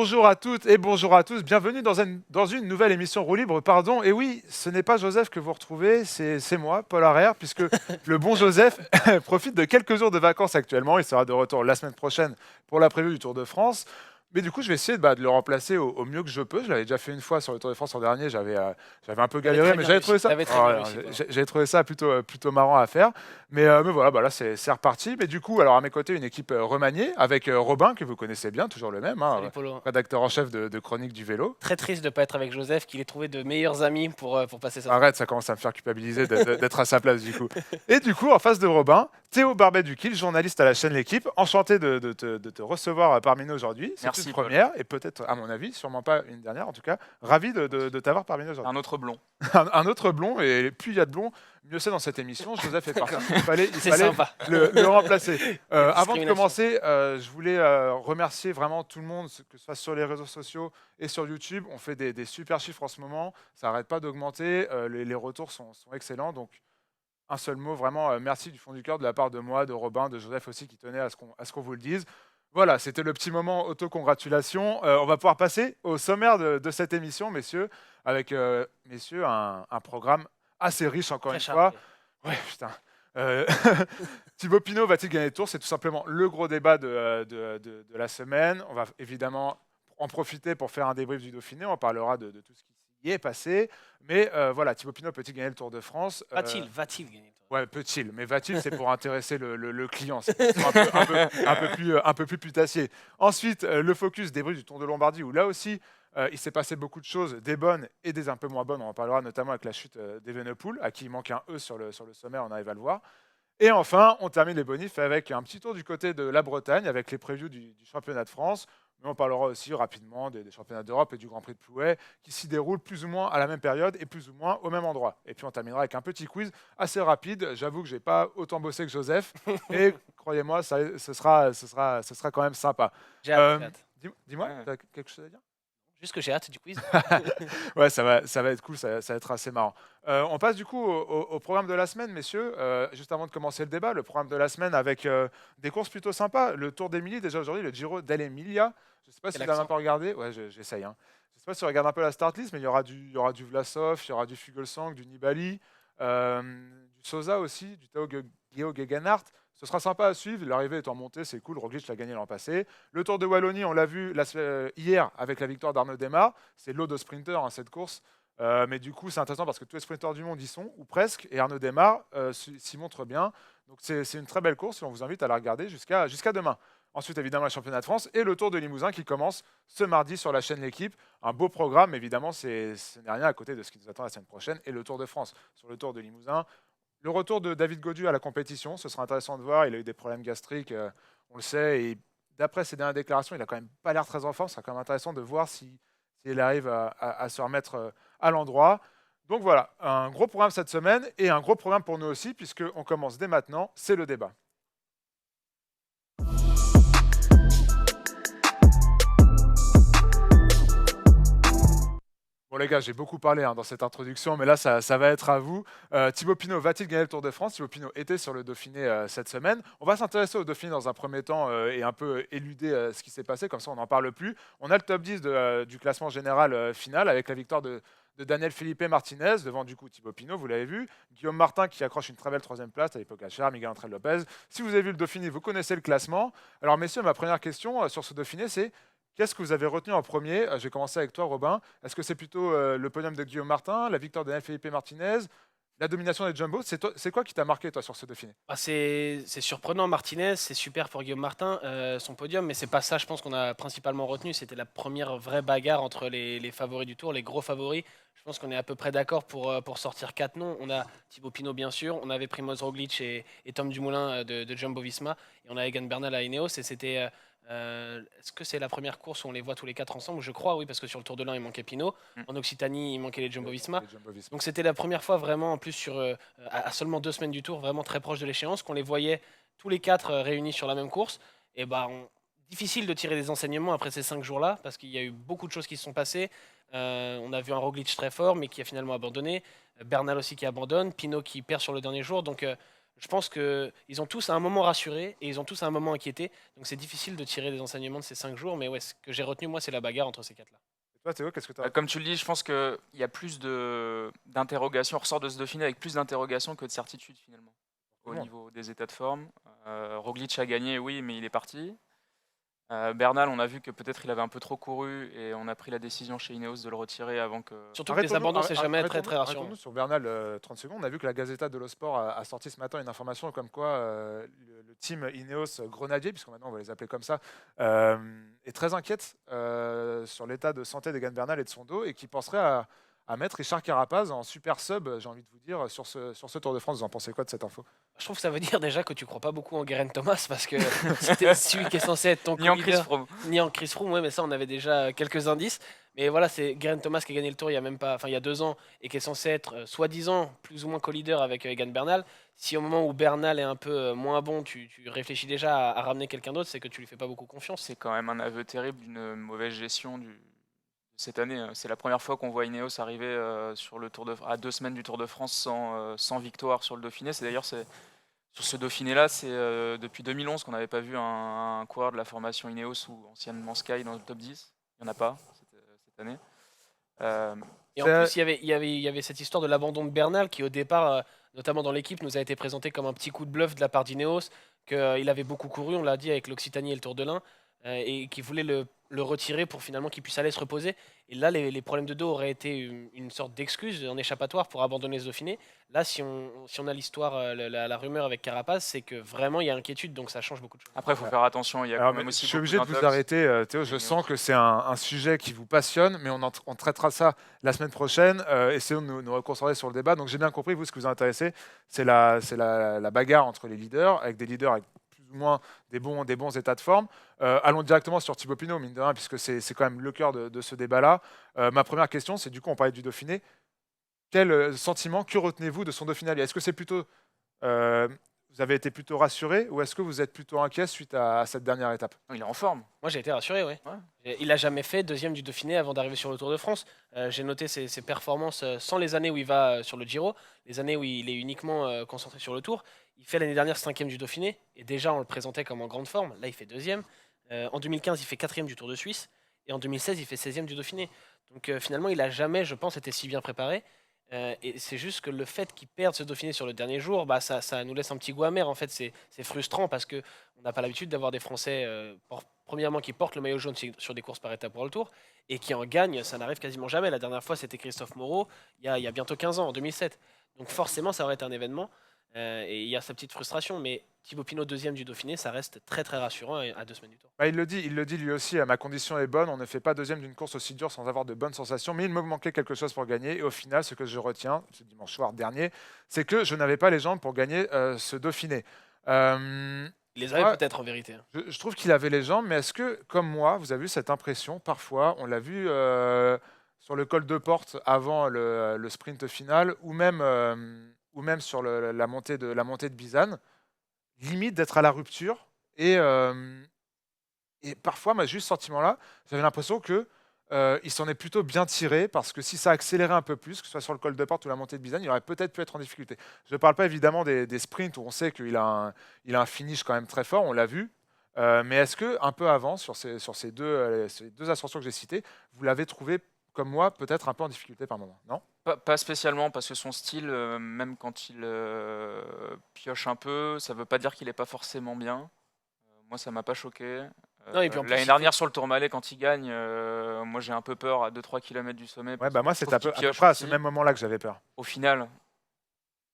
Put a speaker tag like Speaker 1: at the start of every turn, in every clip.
Speaker 1: Bonjour à toutes et bonjour à tous, bienvenue dans une nouvelle émission Roue Libre, pardon. Et oui, ce n'est pas Joseph que vous retrouvez, c'est moi, Paul Harrer, puisque le bon Joseph profite de quelques jours de vacances actuellement. Il sera de retour la semaine prochaine pour la preview du Tour de France. Mais du coup, je vais essayer de le remplacer au mieux que je peux. Je l'avais déjà fait une fois sur le Tour de France l'an dernier, j'avais un peu galéré, mais j'avais trouvé ça plutôt marrant à faire. Mais voilà, là c'est reparti. Mais du coup, alors à mes côtés, une équipe remaniée avec Robin, que vous connaissez bien, toujours le même,
Speaker 2: Salut Polo.
Speaker 1: rédacteur en chef de Chronique du vélo.
Speaker 2: Très triste de ne pas être avec Joseph, qu'il ait trouvé de meilleurs amis pour passer ça.
Speaker 1: Arrête, ça commence à me faire culpabiliser d'être à sa place du coup. Et du coup, en face de Robin, Théo Barbet-Duquil, journaliste à la chaîne L'Équipe. Enchanté de te recevoir parmi nous aujourd'hui. C'est
Speaker 3: Merci,
Speaker 1: une
Speaker 3: Paul.
Speaker 1: première et peut-être, à mon avis, sûrement pas une dernière. En tout cas, ravi de t'avoir parmi nous aujourd'hui.
Speaker 3: Un autre blond.
Speaker 1: Un autre blond, et plus il y a de blonds, mieux c'est dans cette émission. Joseph est parti. Il fallait
Speaker 2: Sympa.
Speaker 1: le remplacer. Avant de
Speaker 2: Discrimination.
Speaker 1: commencer, je voulais remercier vraiment tout le monde, que ce soit sur les réseaux sociaux et sur YouTube. On fait des super chiffres en ce moment. Ça n'arrête pas d'augmenter. Les retours sont excellents. Donc, un seul mot, vraiment, merci du fond du cœur de la part de moi, de Robin, de Joseph aussi, qui tenait à ce qu'on vous le dise. Voilà, c'était le petit moment auto-congratulation. On va pouvoir passer au sommaire de cette émission, messieurs, avec un programme assez riche, encore
Speaker 2: Très
Speaker 1: une fois.
Speaker 2: chargé.
Speaker 1: Ouais, putain. Euh, Thibaut Pinot va-t-il gagner le Tour? C'est tout simplement le gros débat de la semaine. On va évidemment en profiter pour faire un débrief du Dauphiné. On parlera de tout ce qui y est passé. Mais voilà, Thibaut Pinot peut-il gagner le Tour de France?
Speaker 2: Va-t-il gagner le Tour?
Speaker 1: Ouais, peut-il. Mais va-t-il, c'est pour intéresser le client. C'est un peu plus putassier. Ensuite, le focus débrief du Tour de Lombardie, où là aussi, il s'est passé beaucoup de choses, des bonnes et des un peu moins bonnes. On en parlera notamment avec la chute d'Evenepoel, à qui il manque un E sur le sommaire, on arrive à le voir. Et enfin, on termine les bonifs avec un petit tour du côté de la Bretagne, avec les previews du championnat de France. Mais on parlera aussi rapidement des championnats d'Europe et du Grand Prix de Plouay, qui s'y déroulent plus ou moins à la même période et plus ou moins au même endroit. Et puis on terminera avec un petit quiz assez rapide. J'avoue que je n'ai pas autant bossé que Joseph, mais croyez-moi, ce sera quand même sympa.
Speaker 2: J'ai hâte.
Speaker 1: Dis-moi,
Speaker 3: Ouais.
Speaker 1: tu as quelque chose à dire?
Speaker 2: Juste que j'ai hâte du quiz.
Speaker 1: Ouais, ça va être cool, ça va être assez marrant. On passe du coup au programme de la semaine, messieurs. Juste avant de commencer le débat, le programme de la semaine avec des courses plutôt sympas. Le Tour d'Émilie, déjà aujourd'hui, le Giro dell'Emilia. Je ne sais pas si vous avez un peu regardé. Ouais, j'essaye. Hein. Je ne sais pas si vous regardez un peu la start list, mais il y aura du Vlasov, il y aura du Fuglsang, du Nibali, du Sosa aussi, du Geo Gegenhardt. Ce sera sympa à suivre. L'arrivée étant montée, c'est cool. Roglic l'a gagné l'an passé. Le Tour de Wallonie, on l'a vu hier avec la victoire d'Arnaud Démare. C'est l'eau de sprinter, hein, cette course. Mais du coup, c'est intéressant parce que tous les sprinteurs du monde y sont, ou presque. Et Arnaud Démare s'y montre bien. Donc c'est une très belle course et on vous invite à la regarder jusqu'à demain. Ensuite, évidemment, le championnat de France et le Tour de Limousin qui commence ce mardi sur la chaîne L'Équipe. Un beau programme, évidemment, ce n'est rien à côté de ce qui nous attend la semaine prochaine et le Tour de France. Sur le Tour de Limousin, le retour de David Gaudu à la compétition, ce sera intéressant de voir. Il a eu des problèmes gastriques, on le sait. Et d'après ses dernières déclarations, il n'a quand même pas l'air très en forme. Ce sera quand même intéressant de voir s'il arrive à se remettre à l'endroit. Donc voilà, un gros programme cette semaine et un gros programme pour nous aussi, puisqu'on commence dès maintenant, c'est le débat. Bon les gars, j'ai beaucoup parlé dans cette introduction, mais là ça va être à vous. Thibaut Pinot va-t-il gagner le Tour de France? Thibaut Pinot était sur le Dauphiné cette semaine. On va s'intéresser au Dauphiné dans un premier temps et un peu éluder ce qui s'est passé, comme ça on n'en parle plus. On a le top 10 du classement général final avec la victoire de Daniel Felipe Martinez devant du coup Thibaut Pinot, vous l'avez vu. Guillaume Martin qui accroche une très belle troisième place à l'époque Pogačar, Miguel Ángel Lopez. Si vous avez vu le Dauphiné, vous connaissez le classement. Alors messieurs, ma première question sur ce Dauphiné, c'est qu'est-ce que vous avez retenu en premier? Je vais commencer avec toi, Robin. Est-ce que c'est plutôt le podium de Guillaume Martin, la victoire de Daniel Felipe Martinez, la domination des Jumbo? C'est quoi qui t'a marqué, toi, sur ce Dauphiné?
Speaker 2: C'est surprenant, Martinez, c'est super pour Guillaume Martin, son podium, mais c'est pas ça, je pense qu'on a principalement retenu. C'était la première vraie bagarre entre les favoris du Tour, les gros favoris. Je pense qu'on est à peu près d'accord pour sortir 4 noms. On a Thibaut Pinot, bien sûr, on avait Primoz Roglic et Tom Dumoulin de Jumbo Visma, et on a Egan Bernal à Ineos, et c'était... est-ce que c'est la première course où on les voit tous les 4 ensemble? Je crois, oui, parce que sur le Tour de l'Ain, il manquait Pinot. En Occitanie, il manquait les Jumbo-Visma. Donc c'était la première fois vraiment, en plus, à seulement 2 semaines du Tour, vraiment très proche de l'échéance, qu'on les voyait tous les 4 réunis sur la même course. Et difficile de tirer des enseignements après ces 5 jours-là, parce qu'il y a eu beaucoup de choses qui se sont passées. On a vu un Roglic très fort, mais qui a finalement abandonné. Bernal aussi qui abandonne. Pinot qui perd sur le dernier jour. Donc Je pense qu'ils ont tous à un moment rassuré et ils ont tous à un moment inquiété. Donc c'est difficile de tirer des enseignements de ces 5 jours. Mais ouais, ce que j'ai retenu, moi, c'est la bagarre entre ces quatre-là.
Speaker 1: Et toi, Théo, qu'est-ce que tu as...
Speaker 3: Comme tu le dis, je pense qu'il y a plus d'interrogations, on ressort de ce Dauphiné avec plus d'interrogations que de certitudes finalement. Au niveau des états de forme. Roglic a gagné, oui, mais il est parti. Bernal, on a vu que peut-être il avait un peu trop couru et on a pris la décision chez Ineos de le retirer avant que.
Speaker 2: Surtout que les abandons, c'est jamais très très rassurant.
Speaker 1: Arrêtons-nous sur Bernal 30 secondes. On a vu que la Gazzetta dello Sport a sorti ce matin une information comme quoi le team Ineos Grenadier, puisque maintenant on va les appeler comme ça, est très inquiète sur l'état de santé d'Egan Bernal et de son dos et qui penserait à mettre Richard Carapaz en super sub, j'ai envie de vous dire, sur ce Tour de France. Vous en pensez quoi de cette info?
Speaker 2: Je trouve que ça veut dire déjà que tu crois pas beaucoup en Geraint Thomas parce que c'était celui qui est censé être ton
Speaker 3: Ni en Chris
Speaker 2: co-leader,
Speaker 3: Froome.
Speaker 2: ni en Chris Froome. Ouais, mais ça, on avait déjà quelques indices. Mais voilà, c'est Geraint Thomas qui a gagné le Tour il y a même pas, enfin il y a 2 ans et qui est censé être soi-disant plus ou moins co-leader avec Egan Bernal. Si au moment où Bernal est un peu moins bon, tu réfléchis déjà à ramener quelqu'un d'autre, c'est que tu lui fais pas beaucoup confiance.
Speaker 3: C'est quand même un aveu terrible d'une mauvaise gestion de cette année. C'est la première fois qu'on voit Ineos arriver à 2 semaines du Tour de France sans victoire sur le Dauphiné. Sur ce Dauphiné-là, c'est depuis 2011 qu'on n'avait pas vu un coureur de la formation Ineos ou anciennement Sky dans le top 10. Il n'y en a pas cette année.
Speaker 2: Et en plus, il y avait cette histoire de l'abandon de Bernal qui, au départ, notamment dans l'équipe, nous a été présenté comme un petit coup de bluff de la part d'Ineos, qu'il avait beaucoup couru, on l'a dit, avec l'Occitanie et le Tour de l'Ain, et qui voulait le retirer pour finalement qu'il puisse aller se reposer. Et là, les problèmes de dos auraient été une sorte d'excuse, un échappatoire pour abandonner ce Dauphiné. Là, si on a l'histoire, la rumeur avec Carapaz, c'est que vraiment il y a inquiétude, donc ça change beaucoup de choses.
Speaker 3: Après, il faut faire attention. Il y a
Speaker 1: Alors,
Speaker 3: quand même aussi
Speaker 1: je suis
Speaker 3: beaucoup
Speaker 1: obligé de vous
Speaker 3: d'intox.
Speaker 1: arrêter, Théo. Je sens que c'est un sujet qui vous passionne, mais on traitera ça la semaine prochaine. Essayons de nous reconcentrer sur le débat. Donc, j'ai bien compris, vous, ce qui vous intéressait, c'est la bagarre entre les leaders, avec des leaders avec plus ou moins des bons états de forme. Allons directement sur Thibaut Pinot, mine de rien, puisque c'est quand même le cœur de ce débat-là. Ma première question, c'est du coup, on parlait du Dauphiné. Quel sentiment, que retenez-vous de son Dauphiné? Est-ce que c'est plutôt vous avez été plutôt rassuré ou est-ce que vous êtes plutôt inquiet suite à cette dernière étape?
Speaker 3: Il est en forme.
Speaker 2: Moi, j'ai été rassuré, oui.
Speaker 3: Ouais.
Speaker 2: Il n'a jamais fait deuxième du Dauphiné avant d'arriver sur le Tour de France. J'ai noté ses performances sans les années où il va sur le Giro, les années où il est uniquement concentré sur le Tour. Il fait l'année dernière cinquième du Dauphiné, et déjà on le présentait comme en grande forme. Là, il fait deuxième. En 2015, il fait quatrième du Tour de Suisse, et en 2016, il fait 16e du Dauphiné. Donc finalement, il n'a jamais, je pense, été si bien préparé. Et c'est juste que le fait qu'il perde ce Dauphiné sur le dernier jour, bah, ça nous laisse un petit goût amer. En fait, c'est frustrant parce qu'on n'a pas l'habitude d'avoir des Français, premièrement, qui portent le maillot jaune sur des courses par étapes pour le Tour et qui en gagnent. Ça n'arrive quasiment jamais. La dernière fois, c'était Christophe Moreau, il y a bientôt 15 ans, en 2007. Donc forcément, ça aurait été un événement. Et il y a sa petite frustration. Mais Thibaut Pinot, deuxième du Dauphiné, ça reste très très rassurant à 2 semaines du Tour.
Speaker 1: Bah, il le dit lui aussi, ma condition est bonne, on ne fait pas deuxième d'une course aussi dure sans avoir de bonnes sensations, mais il me manquait quelque chose pour gagner, et au final, ce que je retiens, ce dimanche soir dernier, c'est que je n'avais pas les jambes pour gagner ce Dauphiné.
Speaker 2: Il les avait peut-être en vérité.
Speaker 1: Je trouve qu'il avait les jambes, mais est-ce que, comme moi, vous avez eu cette impression, parfois, on l'a vu sur le col de Porte avant le sprint final, ou même sur la montée de Bizane, limite d'être à la rupture, et parfois, moi, j'ai eu ce sentiment-là, j'avais l'impression que il s'en est plutôt bien tiré parce que si ça accélérait un peu plus, que ce soit sur le col de Porte ou la montée de Bizane, il aurait peut-être pu être en difficulté. Je ne parle pas évidemment des sprints où on sait qu'il a un finish quand même très fort, on l'a vu. Mais est-ce que un peu avant, sur ces deux ascensions que j'ai citées, vous l'avez trouvé comme moi, peut-être un peu en difficulté par moment, non?
Speaker 3: Pas spécialement, parce que son style, même quand il pioche un peu, ça ne veut pas dire qu'il n'est pas forcément bien. Moi, ça m'a pas choqué.
Speaker 2: Non, et puis en plus,
Speaker 3: L'année dernière, sur le Tour Malais, quand il gagne, moi j'ai un peu peur à 2-3 km du sommet.
Speaker 1: Ouais, bah moi, c'est
Speaker 3: je trouve
Speaker 1: à peu
Speaker 3: qu'il pioche
Speaker 1: près à ce
Speaker 3: aussi.
Speaker 1: même moment-là que j'avais peur.
Speaker 3: Au final,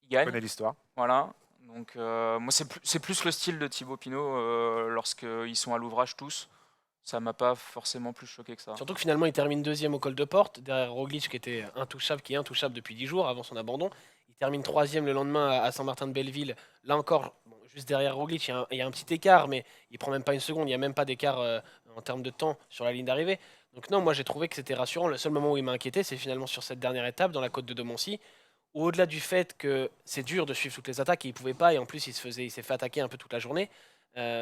Speaker 3: il
Speaker 1: Je
Speaker 3: gagne.
Speaker 1: connais l'histoire.
Speaker 3: Voilà. Donc, moi, c'est plus le style de Thibaut Pinot lorsqu'ils sont à l'ouvrage tous. Ça m'a pas forcément plus choqué que ça.
Speaker 2: Surtout que finalement, il termine deuxième au col de Porte, derrière Roglic qui était intouchable, qui est intouchable depuis 10 jours avant son abandon. Il termine troisième le lendemain à Saint-Martin-de-Belleville. Là encore, bon, juste derrière Roglic, il y a un petit écart, mais il prend même pas une seconde. Il n'y a même pas d'écart en termes de temps sur la ligne d'arrivée. Donc non, moi j'ai trouvé que c'était rassurant. Le seul moment où il m'a inquiété, c'est finalement sur cette dernière étape, dans la côte de Domoncy, où au-delà du fait que c'est dur de suivre toutes les attaques, et il pouvait pas, et en plus il s'est fait attaquer un peu toute la journée.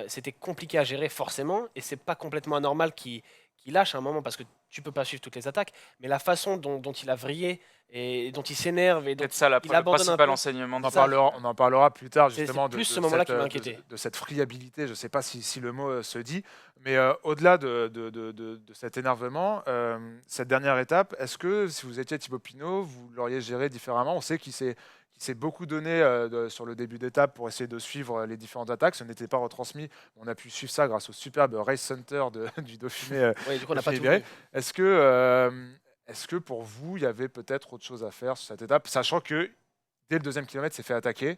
Speaker 2: C'était compliqué à gérer forcément, et c'est pas complètement anormal qu'il lâche à un moment parce que tu peux pas suivre toutes les attaques, mais la façon dont il a vrillé et dont il s'énerve et dont
Speaker 3: Peut-être ça le
Speaker 2: il abandonne un
Speaker 3: principal
Speaker 2: peu.
Speaker 3: enseignement de
Speaker 1: On en
Speaker 3: ça.
Speaker 1: parlera plus tard
Speaker 2: C'est
Speaker 1: justement
Speaker 2: plus ce moment-là qui m'a inquiété.
Speaker 1: de cette friabilité, je ne sais pas si le mot se dit, mais au-delà de cet énervement, cette dernière étape, est-ce que si vous étiez Thibaut Pinot, vous l'auriez géré différemment? On sait qu'il s'est beaucoup donné sur le début d'étape pour essayer de suivre les différentes attaques. Ce n'était pas retransmis. On a pu suivre ça grâce au superbe Race Center du Dauphiné.
Speaker 2: Ouais, du coup, on n'a pas tout
Speaker 1: Dauphiné
Speaker 2: vu.
Speaker 1: Est-ce que pour vous, il y avait peut-être autre chose à faire sur cette étape, sachant que dès le deuxième kilomètre, s'est fait attaquer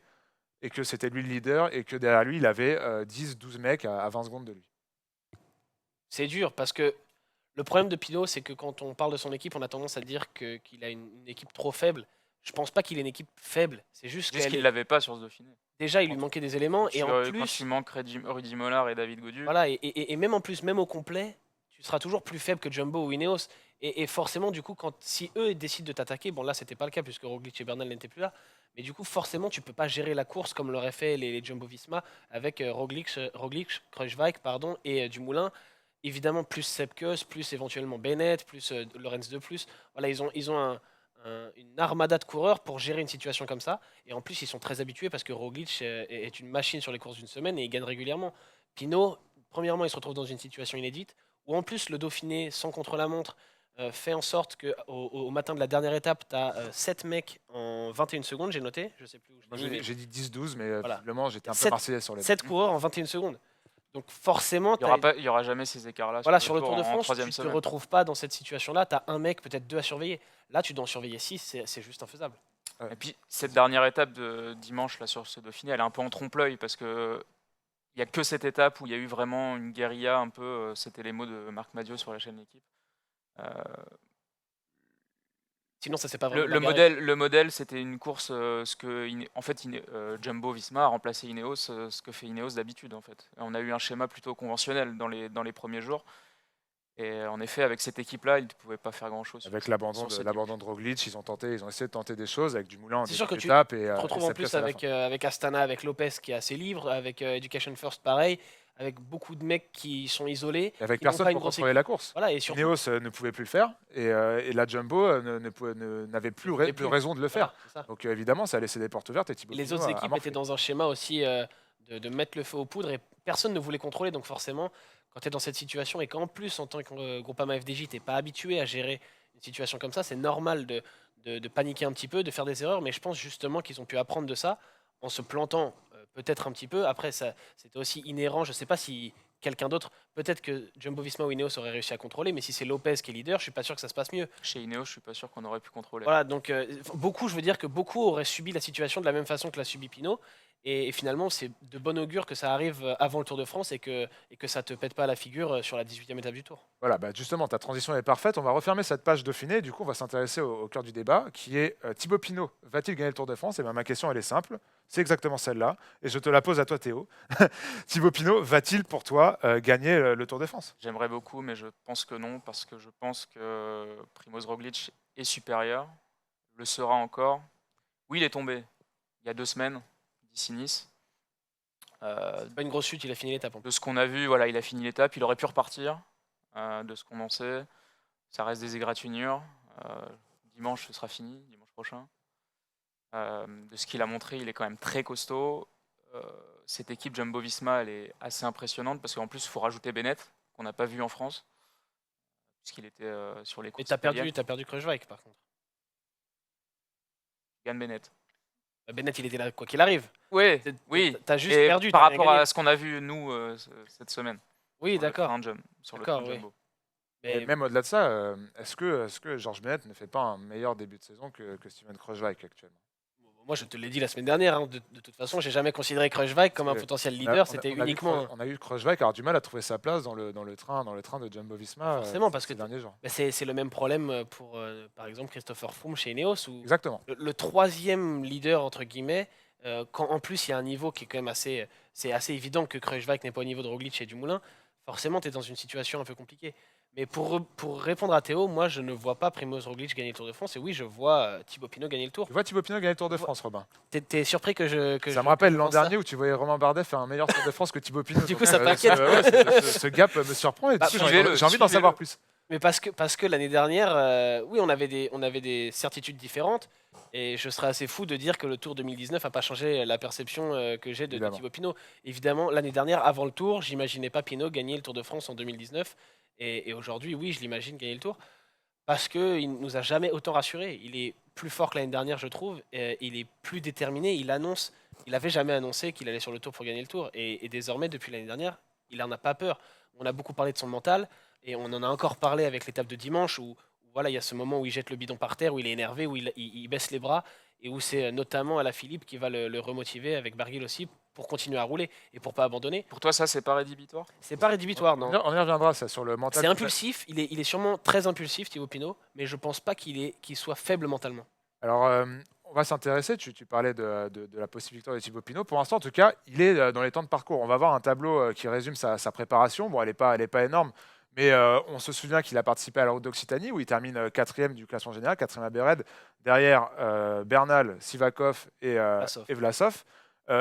Speaker 1: et que c'était lui le leader et que derrière lui, il avait 10-12 mecs à 20 secondes de lui.
Speaker 2: C'est dur parce que le problème de Pinot, c'est que quand on parle de son équipe, on a tendance à dire qu'il a une équipe trop faible. Je pense pas qu'il ait une équipe faible. C'est juste
Speaker 3: Juste
Speaker 2: qu'elle
Speaker 3: qu'il
Speaker 2: est-
Speaker 3: l'avait pas sur ce Dauphiné.
Speaker 2: déjà, il lui manquait des éléments et en
Speaker 3: Quand
Speaker 2: plus,
Speaker 3: il manque Rudy Mollard et David Gaudu,
Speaker 2: voilà, et même en plus, même au complet, tu seras toujours plus faible que Jumbo ou Ineos. Et forcément, du coup, si eux décident de t'attaquer, bon là, c'était pas le cas puisque Roglic et Bernal n'étaient plus là. Mais du coup, forcément, tu peux pas gérer la course comme l'auraient fait les Jumbo-Visma avec Roglic, Kruijswijk, pardon, et Dumoulin. Évidemment, plus Sepkus, plus éventuellement Bennett, plus Lorenz de plus. Voilà, ils ont une armada de coureurs pour gérer une situation comme ça. Et en plus, ils sont très habitués parce que Roglic est une machine sur les courses d'une semaine et il gagne régulièrement. Pinot, premièrement, il se retrouve dans une situation inédite où en plus le Dauphiné, sans contre-la-montre, fait en sorte qu'au matin de la dernière étape, tu as 7 mecs en 21 secondes, j'ai noté. Je sais plus où je
Speaker 1: Moi,
Speaker 2: l'ai mis, mais
Speaker 1: j'ai dit 10-12, mais
Speaker 2: Voilà.
Speaker 1: visiblement, j'étais un peu
Speaker 2: Sept-
Speaker 1: marseillais sur les
Speaker 2: 7 coureurs en 21 secondes. Donc forcément,
Speaker 3: il y aura jamais ces écarts-là.
Speaker 2: voilà, sur le Tour de
Speaker 3: en
Speaker 2: France,
Speaker 3: troisième
Speaker 2: tu ne te
Speaker 3: semaine.
Speaker 2: retrouves pas dans cette situation-là. Tu as un mec, peut-être deux à surveiller. Là, tu dois en surveiller 6, c'est juste infaisable.
Speaker 3: Et puis cette dernière étape de dimanche là sur ce Dauphiné, elle est un peu en trompe-l'œil parce que il y a que cette étape où il y a eu vraiment une guérilla un peu. C'était les mots de Marc Madiot sur la chaîne L'équipe.
Speaker 2: Sinon, ça c'est pas vraiment.
Speaker 3: Le modèle, c'était une course, Jumbo Visma a remplacé Ineos, ce que fait Ineos d'habitude en fait. On a eu un schéma plutôt conventionnel dans les premiers jours. Et en effet, avec cette équipe-là, ils ne pouvaient pas faire grand-chose.
Speaker 1: Avec l'abandon de Roglic, ils ont essayé de tenter des choses avec Dumoulin en
Speaker 2: C'est sûr
Speaker 1: début
Speaker 2: que tu
Speaker 1: d'étape.
Speaker 2: te retrouves en plus avec Astana, avec Lopez qui est assez libre, avec Education First pareil, avec beaucoup de mecs qui sont isolés.
Speaker 1: Et avec
Speaker 2: qui n'ont
Speaker 1: personne
Speaker 2: pas
Speaker 1: pour
Speaker 2: une grosse
Speaker 1: contrôler la course.
Speaker 2: Voilà, et surtout,
Speaker 1: Ineos ne pouvait plus le faire et la Jumbo n'avait plus,
Speaker 2: voulait
Speaker 1: plus
Speaker 2: plus.
Speaker 1: raison de le faire.
Speaker 2: voilà, c'est ça.
Speaker 1: Donc évidemment, ça a laissé des portes ouvertes et Thibaut
Speaker 2: Et les
Speaker 1: Pinot
Speaker 2: autres
Speaker 1: a
Speaker 2: équipes
Speaker 1: morflé.
Speaker 2: étaient dans un schéma aussi de mettre le feu aux poudres et personne ne voulait contrôler. Donc forcément, quand tu es dans cette situation et qu'en plus, en tant que Groupama FDJ, tu n'es pas habitué à gérer une situation comme ça, c'est normal de paniquer un petit peu, de faire des erreurs. Mais je pense justement qu'ils ont pu apprendre de ça en se plantant peut-être un petit peu. Après, c'était aussi inhérent. Je ne sais pas si quelqu'un d'autre, peut-être que Jumbo-Visma ou Ineos aurait réussi à contrôler, mais si c'est Lopez qui est leader, je suis pas sûr que ça se passe mieux.
Speaker 3: Chez Ineos, je suis pas sûr qu'on aurait pu contrôler.
Speaker 2: Voilà, donc je veux dire que beaucoup auraient subi la situation de la même façon que l'a subi Pinot. Et finalement, c'est de bon augure que ça arrive avant le Tour de France et que ça te pète pas à la figure sur la 18e étape du Tour.
Speaker 1: Voilà, justement, ta transition est parfaite. On va refermer cette page Dauphiné. Du coup, on va s'intéresser au cœur du débat, qui est Thibaut Pinot va-t-il gagner le Tour de France? Et ma question, elle est simple. C'est exactement celle-là. Et je te la pose à toi, Théo. Thibaut Pinot va-t-il, pour toi, gagner le Tour de France?
Speaker 3: J'aimerais beaucoup, mais je pense que non, parce que je pense que Primoz Roglic est supérieur, le sera encore. Oui, il est tombé il y a 2 semaines, d'ici Nice.
Speaker 2: C'est pas une grosse chute, il a fini l'étape.
Speaker 3: De ce qu'on a vu, voilà, il a fini l'étape, il aurait pu repartir. De ce qu'on en sait, ça reste des égratignures. Dimanche, ce sera fini, dimanche prochain. De ce qu'il a montré, il est quand même très costaud. Cette équipe Jumbo-Visma, elle est assez impressionnante parce qu'en plus, il faut rajouter Bennett, qu'on n'a pas vu en France, puisqu'il était sur les
Speaker 2: Mais
Speaker 3: courses.
Speaker 2: t'as perdu Kruijswijk par contre.
Speaker 3: Yann Bennett.
Speaker 2: Bennett, il était là quoi qu'il arrive.
Speaker 3: Oui, oui.
Speaker 2: T'as juste
Speaker 3: Et
Speaker 2: perdu.
Speaker 3: par
Speaker 2: t'as rien
Speaker 3: rapport
Speaker 2: gagné.
Speaker 3: à ce qu'on a vu, nous, cette semaine.
Speaker 2: Oui,
Speaker 3: sur le
Speaker 2: d'accord.
Speaker 3: train sur le
Speaker 2: D'accord,
Speaker 3: train
Speaker 2: oui.
Speaker 3: Jumbo.
Speaker 1: Et
Speaker 2: Mais
Speaker 1: même au-delà de ça, est-ce que Georges Bennett ne fait pas un meilleur début de saison que Steven Kruijswijk actuellement?
Speaker 2: moi, je te l'ai dit la semaine dernière. De toute façon, j'ai jamais considéré Kruijswijk comme un
Speaker 1: C'est-
Speaker 2: potentiel leader. C'était
Speaker 1: on a
Speaker 2: uniquement.
Speaker 1: on a eu Kruijswijk avoir du mal à trouver sa place dans le train de Jumbo-Visma
Speaker 2: Forcément, parce
Speaker 1: ces
Speaker 2: que
Speaker 1: derniers jours.
Speaker 2: C'est le même problème pour, par exemple, Christopher Froome chez Ineos, où
Speaker 1: Exactement.
Speaker 2: le troisième leader, entre guillemets, quand en plus il y a un niveau qui est quand même assez. C'est assez évident que Kruijswijk n'est pas au niveau de Roglic et Dumoulin, forcément, tu es dans une situation un peu compliquée. Mais pour répondre à Théo, moi, je ne vois pas Primoz Roglic gagner le Tour de France. Et oui, je vois Thibaut Pinot gagner le Tour.
Speaker 1: Tu vois Thibaut Pinot gagner le Tour de France, Robin?
Speaker 2: T'es surpris que je.
Speaker 1: Ça me rappelle l'an dernier où tu voyais Romain Bardet faire un meilleur Tour de France que Thibaut Pinot.
Speaker 2: Du coup,
Speaker 1: Donc,
Speaker 2: ça t'inquiète.
Speaker 1: ce gap me surprend et du coup, j'ai envie d'en
Speaker 3: suivez-le.
Speaker 1: savoir plus.
Speaker 2: Mais parce que l'année dernière, oui, on avait des certitudes différentes. Et je serais assez fou de dire que le Tour 2019 n'a pas changé la perception que j'ai de
Speaker 1: Évidemment.
Speaker 2: Thibaut Pinot. Évidemment, l'année dernière, avant le Tour, j'imaginais pas Pinot gagner le Tour de France en 2019. Et aujourd'hui, oui, je l'imagine gagner le Tour. Parce qu'il ne nous a jamais autant rassuré. Il est plus fort que l'année dernière, je trouve. Il est plus déterminé. Il n'avait jamais annoncé qu'il allait sur le Tour pour gagner le Tour. Et désormais, depuis l'année dernière, il n'en a pas peur. On a beaucoup parlé de son mental. Et on en a encore parlé avec l'étape de dimanche où voilà, il y a ce moment où il jette le bidon par terre, où il est énervé, où il baisse les bras. Et où c'est notamment Alaphilippe qui va le remotiver avec Barguil aussi pour continuer à rouler et pour pas abandonner.
Speaker 3: Pour toi, ça, c'est pas rédhibitoire?
Speaker 2: C'est pas rédhibitoire, non.
Speaker 1: On y reviendra ça, sur le mental.
Speaker 2: C'est impulsif, il est sûrement très impulsif, Thibaut Pinot, mais je pense pas qu'il soit faible mentalement.
Speaker 1: Alors, on va s'intéresser, tu parlais de la possible victoire de Thibaut Pinot. Pour l'instant, en tout cas, il est dans les temps de parcours. On va voir un tableau qui résume sa préparation. Bon, elle est pas énorme, mais on se souvient qu'il a participé à la Route d'Occitanie, où il termine quatrième du classement général, quatrième à Béred, derrière Bernal, Sivakov
Speaker 2: Vlasov.
Speaker 1: et Vlasov.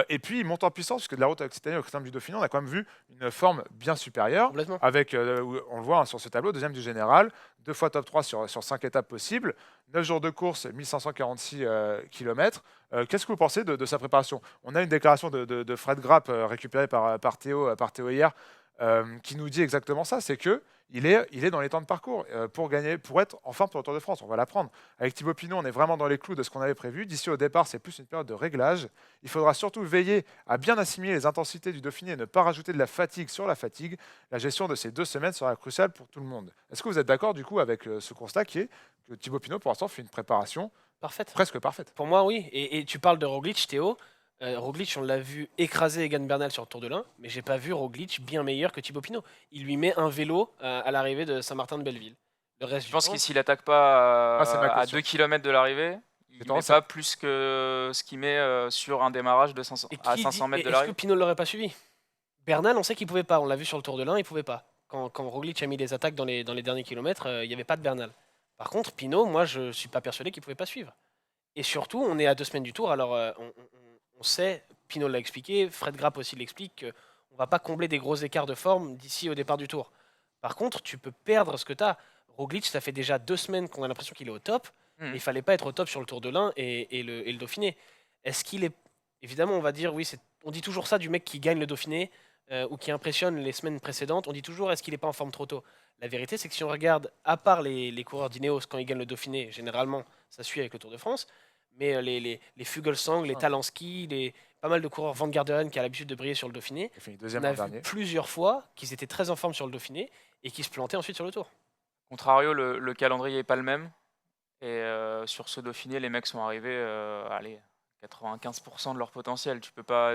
Speaker 1: Et puis, il monte en puissance, puisque de la Route d'Occitanie au Critérium du Dauphiné, on a quand même vu une forme bien supérieure,
Speaker 2: Complètement.
Speaker 1: avec, on le voit sur ce tableau, deuxième du général, 2 fois top 3 sur 5 étapes possibles. 9 jours de course, 1546 km. Qu'est-ce que vous pensez de sa préparation? On a une déclaration de Fred Grapp récupérée par Théo hier, qui nous dit exactement ça, c'est que il est dans les temps de parcours pour gagner, pour être en forme pour le Tour de France. On va l'apprendre. Avec Thibaut Pinot, on est vraiment dans les clous de ce qu'on avait prévu. D'ici au départ, c'est plus une période de réglage. Il faudra surtout veiller à bien assimiler les intensités du Dauphiné et ne pas rajouter de la fatigue sur la fatigue. La gestion de ces 2 semaines sera cruciale pour tout le monde. Est-ce que vous êtes d'accord du coup avec ce constat qui est que Thibaut Pinot, pour l'instant, fait une préparation
Speaker 2: Parfaite.
Speaker 1: presque parfaite?
Speaker 2: Pour moi, oui. Et tu parles de Roglic, Théo. Roglic, on l'a vu écraser Egan Bernal sur le Tour de l'Ain, mais j'ai pas vu Roglic bien meilleur que Thibaut Pinot. Il lui met un vélo à l'arrivée de Saint-Martin-de-Belleville. Le reste
Speaker 3: Je
Speaker 2: du
Speaker 3: pense
Speaker 2: temps,
Speaker 3: qu'il s'il attaque pas
Speaker 1: Ah, c'est ma
Speaker 3: à
Speaker 1: question.
Speaker 3: 2 km de l'arrivée, il
Speaker 1: C'est
Speaker 3: met
Speaker 1: tendance
Speaker 3: pas plus que ce qu'il met sur un démarrage de 500,
Speaker 2: et
Speaker 3: à
Speaker 2: qui
Speaker 3: 500
Speaker 2: dit,
Speaker 3: mètres
Speaker 2: et
Speaker 3: de
Speaker 2: est-ce que
Speaker 3: l'arrivée.
Speaker 2: Pinot l'aurait pas suivi? Bernal, on sait qu'il pouvait pas. On l'a vu sur le Tour de l'Ain, il pouvait pas. Quand Roglic a mis des attaques dans les derniers kilomètres, il n'y avait pas de Bernal. Par contre, Pinot, moi, je suis pas persuadé qu'il pouvait pas suivre. Et surtout, on est à 2 semaines du Tour, alors on sait, Pinot l'a expliqué, Fred Grapp aussi l'explique, qu'on ne va pas combler des gros écarts de forme d'ici au départ du Tour. Par contre, tu peux perdre ce que tu as. Roglic, ça fait déjà 2 semaines qu'on a l'impression qu'il est au top, et
Speaker 3: Mhm.
Speaker 2: il fallait pas être au top sur le Tour de l'Ain et le Dauphiné. Est-ce qu'il est... Évidemment, on va dire, oui, on dit toujours ça du mec qui gagne le Dauphiné, ou qui impressionne les semaines précédentes, on dit toujours, est-ce qu'il n'est pas en forme trop tôt? La vérité, c'est que si on regarde, à part les coureurs d'Ineos, quand ils gagnent le Dauphiné, généralement, ça suit avec le Tour de France, mais les Fuglsang, les
Speaker 1: Ah.
Speaker 2: Talanski, pas mal de coureurs Van Garderen qui a l'habitude de briller sur le Dauphiné,
Speaker 1: Il a fini
Speaker 2: on
Speaker 1: deuxième
Speaker 2: a
Speaker 1: l'an
Speaker 2: vu
Speaker 1: dernier.
Speaker 2: plusieurs fois qu'ils étaient très en forme sur le Dauphiné et qu'ils se plantaient ensuite sur le Tour.
Speaker 3: Contrario, le calendrier est pas le même. Et sur ce Dauphiné, les mecs sont arrivés allez, 95% de leur potentiel. Tu peux pas.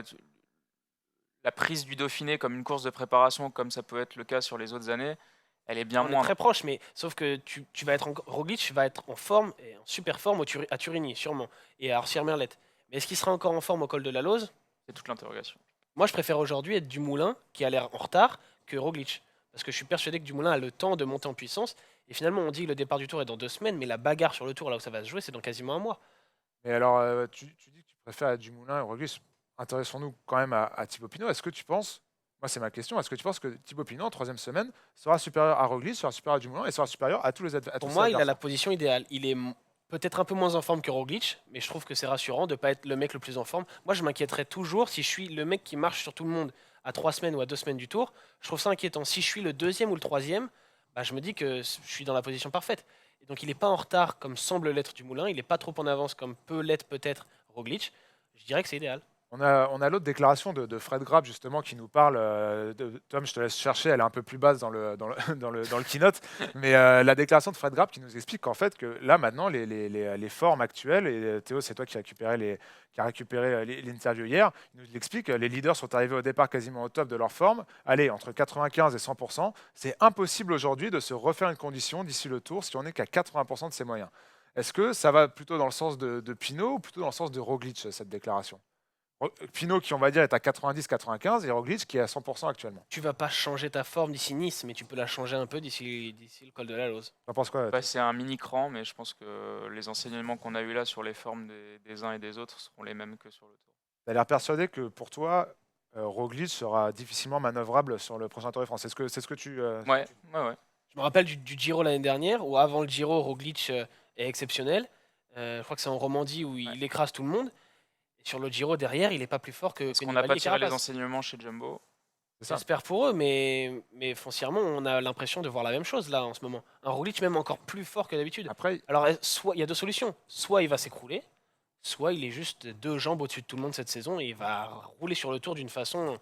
Speaker 3: La prise du Dauphiné comme une course de préparation, comme ça peut être le cas sur les autres années, elle est bien
Speaker 2: On est
Speaker 3: moindre.
Speaker 2: très proche, mais sauf que tu vas être Roglic va être en forme, et en super forme à Turini, sûrement, et à Orsières-Merlette. Mais est-ce qu'il sera encore en forme au col de la Lose?
Speaker 3: C'est toute l'interrogation.
Speaker 2: Moi, je préfère aujourd'hui être Dumoulin, qui a l'air en retard, que Roglic. Parce que je suis persuadé que Dumoulin a le temps de monter en puissance. Et finalement, on dit que le départ du Tour est dans 2 semaines, mais la bagarre sur le Tour, là où ça va se jouer, c'est dans quasiment un mois.
Speaker 1: Mais alors, tu dis que tu préfères Dumoulin et Roglic. Intéressons-nous quand même à Thibaut Pinot. Est-ce que tu penses, moi c'est ma question, est-ce que tu penses que Thibaut Pinot en troisième semaine sera supérieur à Roglic, sera supérieur à Dumoulin et sera supérieur à tous les à tous
Speaker 2: Pour
Speaker 1: ses
Speaker 2: moi, il a la
Speaker 1: adversaires?
Speaker 2: position idéale. Il est peut-être un peu moins en forme que Roglic, mais je trouve que c'est rassurant de ne pas être le mec le plus en forme. Moi, je m'inquiéterais toujours si je suis le mec qui marche sur tout le monde à 3 semaines ou à 2 semaines du Tour. Je trouve ça inquiétant. Si je suis le deuxième ou le troisième, bah, je me dis que je suis dans la position parfaite. Et donc, il n'est pas en retard comme semble l'être Dumoulin. Il n'est pas trop en avance comme peut l'être peut-être Roglic. Je dirais que c'est idéal.
Speaker 1: On a l'autre déclaration de Fred Grapp justement qui nous parle. Tom, je te laisse chercher, elle est un peu plus basse dans le keynote. Mais la déclaration de Fred Grapp qui nous explique qu'en fait, que là maintenant, les formes actuelles, et Théo, c'est toi qui a récupéré l'interview hier, il nous explique que les leaders sont arrivés au départ quasiment au top de leur forme. Allez, entre 95 et 100%, c'est impossible aujourd'hui de se refaire une condition d'ici le Tour si on n'est qu'à 80% de ses moyens. Est-ce que ça va plutôt dans le sens de Pinot ou plutôt dans le sens de Roglic, cette déclaration? Pinot qui, on va dire, est à 90-95 et Roglic qui est à 100% actuellement.
Speaker 2: Tu vas pas changer ta forme d'ici Nice, mais tu peux la changer un peu d'ici le col de la Lose.
Speaker 1: T'en penses quoi?
Speaker 3: Bah, c'est un mini cran, mais je pense que les enseignements qu'on a eu là sur les formes des uns et des autres seront les mêmes que sur le Tour.
Speaker 1: Tu as l'air persuadé que pour toi, Roglic sera difficilement manœuvrable sur le prochain Tour de France. C'est ce que tu...
Speaker 3: Ouais, ouais, ouais.
Speaker 2: Je me rappelle du Giro l'année dernière, où avant le Giro, Roglic est exceptionnel. Je crois que c'est en Romandie où il écrase tout le monde. Et sur le Giro derrière, il n'est pas plus fort que
Speaker 3: Parce qu'on n'a
Speaker 2: Nibali
Speaker 3: pas
Speaker 2: et
Speaker 3: tiré les
Speaker 2: Carapaz.
Speaker 3: enseignements chez Jumbo.
Speaker 1: C'est ça.
Speaker 2: J'espère pour eux, mais foncièrement, on a l'impression de voir la même chose là en ce moment. Un Roglic même encore plus fort que d'habitude.
Speaker 1: Après,
Speaker 2: Alors, soit il y a deux solutions. Soit il va s'écrouler, soit il est juste deux jambes au-dessus de tout le monde cette saison et il va rouler sur le tour d'une façon.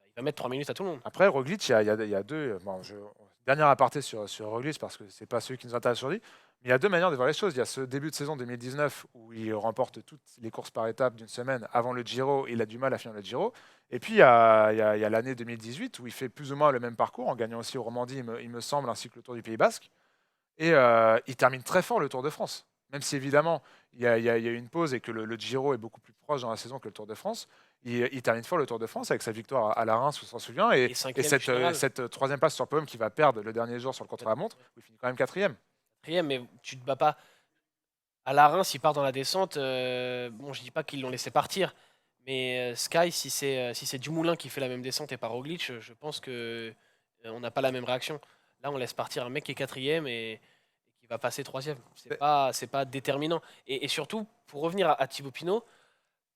Speaker 2: Il va mettre 3 minutes à tout le monde.
Speaker 1: Après, Roglic, il y a deux. Bon, dernier aparté sur Roglic, parce que c'est pas celui qui nous intéresse aujourd'hui. Mais il y a deux manières de voir les choses. Il y a ce début de saison 2019 où il remporte toutes les courses par étapes d'une semaine avant le Giro. Il a du mal à finir le Giro. Et puis, il y a l'année 2018 où il fait plus ou moins le même parcours, en gagnant aussi au Romandie, il me semble, ainsi que le Tour du Pays Basque. Et il termine très fort le Tour de France. Même si évidemment, il y a eu une pause et que le Giro est beaucoup plus proche dans la saison que le Tour de France. Il termine fort le Tour de France avec sa victoire à la Reims, on s'en souvient, et,
Speaker 2: Et cinquième
Speaker 1: cette,
Speaker 2: du général.
Speaker 1: cette troisième place sur le podium qu'il va perdre le dernier jour sur le contre-la-montre, où il finit quand même quatrième.
Speaker 2: Quatrième, mais tu te bats pas. À la Reims, il part dans la descente. Bon, je dis pas qu'ils l'ont laissé partir, mais Sky, si c'est Dumoulin qui fait la même descente et pas Roglic, je pense que on n'a pas la même réaction. Là, on laisse partir un mec qui est quatrième et qui va passer troisième. C'est pas déterminant. Et surtout, pour revenir à Thibaut Pinot,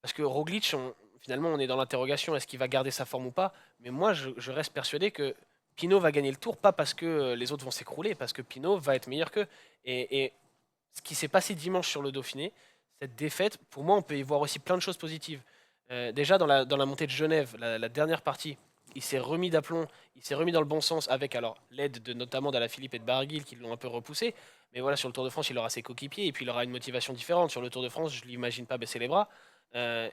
Speaker 2: parce que Roglic, finalement, on est dans l'interrogation, est-ce qu'il va garder sa forme ou pas? Mais moi, je reste persuadé que Pinot va gagner le tour, pas parce que les autres vont s'écrouler, parce que Pinot va être meilleur qu'eux. Et ce qui s'est passé dimanche sur le Dauphiné, cette défaite, pour moi, on peut y voir aussi plein de choses positives. Déjà, dans la montée de Genève, la dernière partie, il s'est remis d'aplomb, il s'est remis dans le bon sens avec alors l'aide de notamment d'Alaphilippe et de Barguil qui l'ont un peu repoussé. Mais voilà, sur le Tour de France, il aura ses coéquipiers et puis il aura une motivation différente. Sur le Tour de France, je ne l'imagine pas baisser les bras. Euh,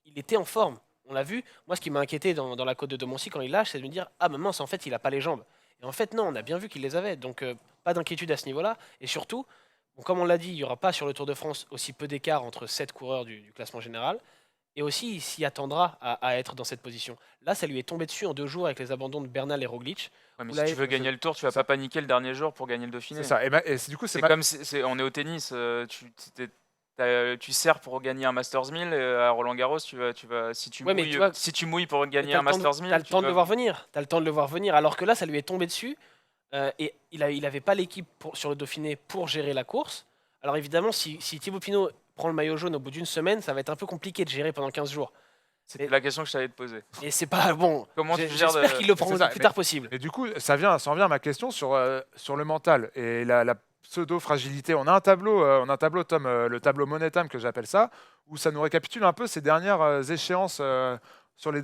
Speaker 2: il était en forme, on l'a vu. Moi, ce qui m'a inquiété dans la côte de Domoncy quand il lâche, c'est de me dire ah, mais mince, en fait, il n'a pas les jambes. Et en fait, non, on a bien vu qu'il les avait. Donc, pas d'inquiétude à ce niveau-là. Et surtout, bon, comme on l'a dit, il n'y aura pas sur le Tour de France aussi peu d'écart entre 7 coureurs du classement général. Et aussi, il s'y attendra à être dans cette position. Là, ça lui est tombé dessus en 2 jours avec les abandons de Bernal et Roglic.
Speaker 3: Ouais, mais
Speaker 2: Vous
Speaker 3: si tu
Speaker 2: l'avez-
Speaker 3: veux gagner le tour, tu vas pas paniquer le dernier jour pour gagner le Dauphiné.
Speaker 1: C'est ça. Du coup,
Speaker 3: C'est comme on est au tennis, tu sers pour gagner un Masters 1000 à Roland Garros, si tu
Speaker 2: Ouais, mais
Speaker 3: mouilles,
Speaker 2: tu vois,
Speaker 3: si tu mouilles pour
Speaker 2: mais
Speaker 3: gagner un Masters 1000,
Speaker 2: t'as le
Speaker 3: tu
Speaker 2: temps de
Speaker 3: vas-
Speaker 2: le voir venir. T'as le temps de le voir venir. Alors que là, ça lui est tombé dessus. Et il avait pas l'équipe sur le Dauphiné pour gérer la course. Alors évidemment, si Thibaut Pinot prend le maillot jaune au bout d'une semaine, ça va être un peu compliqué de gérer pendant 15 jours.
Speaker 3: C'était la question que je t'avais te poser.
Speaker 2: Et c'est pas bon.
Speaker 3: Comment tu gères
Speaker 2: J'espère qu'il le prend
Speaker 1: C'est
Speaker 2: le
Speaker 1: ça,
Speaker 2: plus
Speaker 1: mais-
Speaker 2: tard possible.
Speaker 1: Et du coup, ça en revient à ma question sur le mental et la pseudo-fragilité. On a un tableau, Tom, le tableau Monetam que j'appelle ça, où ça nous récapitule un peu ces dernières échéances sur les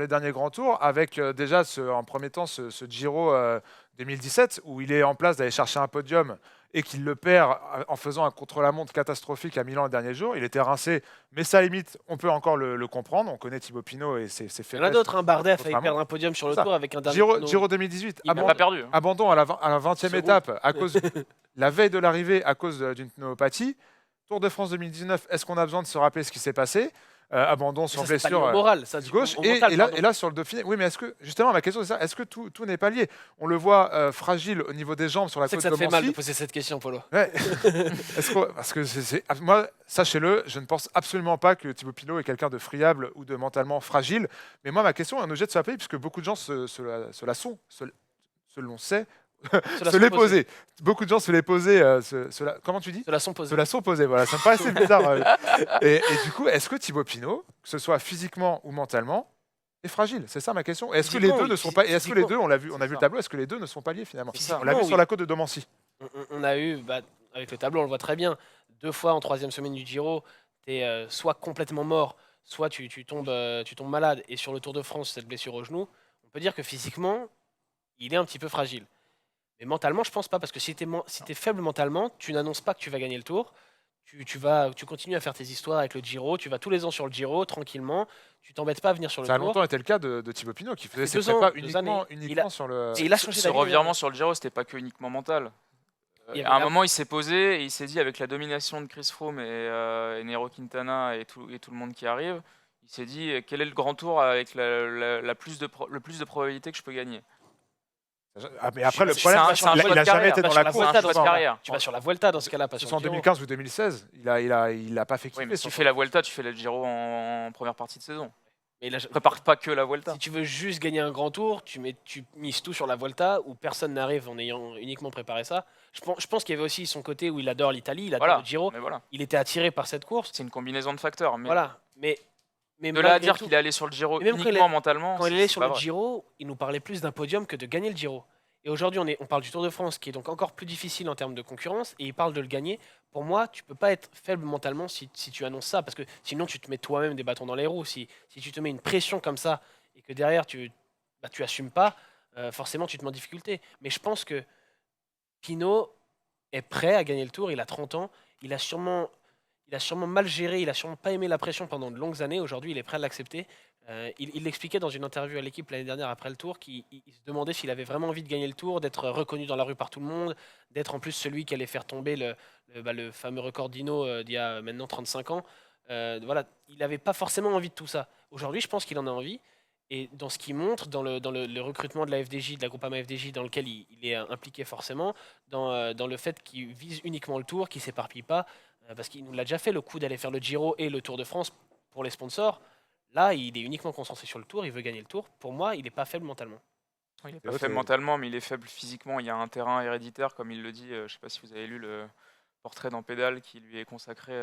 Speaker 1: derniers grands tours, avec déjà en premier temps ce Giro 2017, où il est en place d'aller chercher un podium et qu'il le perd en faisant un contre-la-montre catastrophique à Milan le dernier jour. Il était rincé, mais ça, à la limite, on peut encore le comprendre. On connaît Thibaut Pinot et ses
Speaker 2: Il y en a
Speaker 1: faiblesses.
Speaker 2: d'autres, hein. Bardet a failli
Speaker 1: Autrement.
Speaker 2: perdre un podium sur le
Speaker 1: C'est ça.
Speaker 2: tour avec un dernier
Speaker 1: Giro,
Speaker 2: chrono.
Speaker 1: Giro 2018,
Speaker 2: Il
Speaker 3: Il n'a pas perdu. Hein.
Speaker 1: abandon à la 20e
Speaker 2: Second.
Speaker 1: étape à cause la veille de l'arrivée à cause d'une pneumopathie. Tour de France 2019, est-ce qu'on a besoin de se rappeler ce qui s'est passé? Abandon
Speaker 2: Mais
Speaker 1: sur
Speaker 2: ça, c'est pas lié
Speaker 1: blessure
Speaker 2: au moral, ça, du
Speaker 1: gauche.
Speaker 2: coup, au
Speaker 1: Et,
Speaker 2: mental,
Speaker 1: et là,
Speaker 2: pardon.
Speaker 1: et là, sur le Dauphiné, oui, mais est-ce que, justement, ma question c'est ça, est-ce que tout n'est pas lié? On le voit fragile au niveau des jambes sur la
Speaker 2: Je sais
Speaker 1: côte
Speaker 2: que ça
Speaker 1: de
Speaker 2: te fait mal de
Speaker 1: Mancy.
Speaker 2: poser cette question, Polo.
Speaker 1: Ouais. Parce que moi, sachez-le, je ne pense absolument pas que Thibaut Pinot est quelqu'un de friable ou de mentalement fragile. Mais moi, ma question est un objet de se rappeler, puisque beaucoup de gens se la sont, se l'on sait,
Speaker 2: Cela
Speaker 1: se
Speaker 2: sont
Speaker 1: les
Speaker 2: posés.
Speaker 1: poser. Beaucoup de gens se les posaient. Comment tu dis?
Speaker 2: Cela sont posés.
Speaker 1: Se la sont posés. Voilà, ça me paraissait bizarre. Et du coup, est-ce que Thibaut Pinot, que ce soit physiquement ou mentalement, est fragile? C'est ça ma question. Est-ce que les
Speaker 2: Physiquement,
Speaker 1: deux ne sont pas? Et est-ce que les deux, on a vu
Speaker 3: C'est
Speaker 1: le
Speaker 3: ça.
Speaker 1: tableau, est-ce que les deux ne sont pas liés finalement?
Speaker 3: ça.
Speaker 1: On l'a vu
Speaker 2: Physiquement,
Speaker 1: sur la côte de Domancy.
Speaker 2: On a eu, avec le tableau, on le voit très bien, 2 fois en 3e semaine du Giro, tu es soit complètement mort, soit tu tombes malade. Et sur le Tour de France, cette blessure au genou, on peut dire que physiquement, il est un petit peu fragile. Mais mentalement, je pense pas, parce que si tu es faible mentalement, tu n'annonces pas que tu vas gagner le Tour. Tu continues à faire tes histoires avec le Giro, tu vas tous les ans sur le Giro, tranquillement, tu t'embêtes pas à venir sur le
Speaker 1: Ça a
Speaker 2: Tour.
Speaker 1: longtemps été le cas de Thibaut Pinot, qui faisait
Speaker 2: fait
Speaker 1: ses
Speaker 2: 2 ans,
Speaker 1: prépas
Speaker 2: 2
Speaker 1: uniquement
Speaker 2: années.
Speaker 1: sur le.
Speaker 2: Et il a changé
Speaker 3: Ce
Speaker 2: d'avis,
Speaker 3: revirement
Speaker 2: d'ailleurs.
Speaker 3: sur le Giro, c'était pas que uniquement mental.
Speaker 2: Il y avait
Speaker 3: À un
Speaker 2: la-
Speaker 3: moment, il s'est posé et il s'est dit, avec la domination de Chris Froome et Nairo Quintana et tout le monde qui arrive, il s'est dit, quel est le grand tour avec le plus de probabilité que je peux gagner.
Speaker 1: Ah, mais après, le
Speaker 3: C'est
Speaker 1: problème,
Speaker 3: un-
Speaker 1: c'est
Speaker 3: c'est un
Speaker 1: qu'il
Speaker 3: choix
Speaker 1: a
Speaker 3: de
Speaker 1: jamais
Speaker 3: carrière.
Speaker 1: été
Speaker 2: Tu vas
Speaker 1: dans
Speaker 2: sur
Speaker 1: la
Speaker 2: la
Speaker 1: course.
Speaker 2: Vuelta
Speaker 3: choix de
Speaker 2: dans ce
Speaker 3: carrière.
Speaker 2: cas-là. Tu vas sur la Vuelta dans ce cas-là, pas
Speaker 1: Que ce
Speaker 2: sur
Speaker 1: soit en
Speaker 2: le Giro.
Speaker 1: 2015 ou 2016, il a pas fait
Speaker 3: Oui,
Speaker 1: kiffer.
Speaker 3: mais si tu fais la Vuelta, tu fais le Giro en première partie de saison.
Speaker 2: Mais là,
Speaker 3: Prépare pas que la Vuelta.
Speaker 2: si tu veux juste gagner un grand tour, tu mises tout sur la Volta où personne n'arrive en ayant uniquement préparé ça. Je pense qu'il y avait aussi son côté où il adore l'Italie, il adore le
Speaker 3: Voilà,
Speaker 2: Giro.
Speaker 3: mais voilà.
Speaker 2: Il était attiré par cette course.
Speaker 3: C'est une combinaison de facteurs. Mais
Speaker 2: Voilà. Mais
Speaker 3: de là à
Speaker 2: malgré
Speaker 3: dire
Speaker 2: tout,
Speaker 3: qu'il est allé sur le Giro
Speaker 2: et même
Speaker 3: uniquement mentalement,
Speaker 2: quand il allait
Speaker 3: c'est
Speaker 2: sur
Speaker 3: pas
Speaker 2: le
Speaker 3: vrai.
Speaker 2: Giro, il nous parlait plus d'un podium que de gagner le Giro. Et aujourd'hui, on parle du Tour de France, qui est donc encore plus difficile en termes de concurrence, et il parle de le gagner. Pour moi, tu peux pas être faible mentalement si tu annonces ça, parce que sinon tu te mets toi-même des bâtons dans les roues. Si tu te mets une pression comme ça, et que derrière tu assumes pas, forcément tu te mets en difficulté. Mais je pense que Pinot est prêt à gagner le Tour, il a 30 ans, il a sûrement mal géré, il a sûrement pas aimé la pression pendant de longues années. Aujourd'hui, il est prêt à l'accepter. Il l'expliquait dans une interview à l'équipe l'année dernière après le Tour, qu'il se demandait s'il avait vraiment envie de gagner le Tour, d'être reconnu dans la rue par tout le monde, d'être en plus celui qui allait faire tomber le fameux record d'Hino d'il y a maintenant 35 ans. Voilà, il n'avait pas forcément envie de tout ça. Aujourd'hui, je pense qu'il en a envie. Et dans ce qu'il montre, dans le recrutement de la FDJ, de la Groupama FDJ, dans lequel il est impliqué forcément, dans le fait qu'il vise uniquement le Tour, qu'il ne s'éparpille pas, parce qu'il nous l'a déjà fait le coup d'aller faire le Giro et le Tour de France pour les sponsors. Là, il est uniquement concentré sur le Tour, il veut gagner le Tour. Pour moi, il n'est pas faible mentalement.
Speaker 3: Il est pas faible
Speaker 1: c'est-
Speaker 3: mentalement, mais il est faible physiquement. Il y a un terrain héréditaire, comme il le dit. Je sais pas si vous avez lu le portrait dans Pédale qui lui est consacré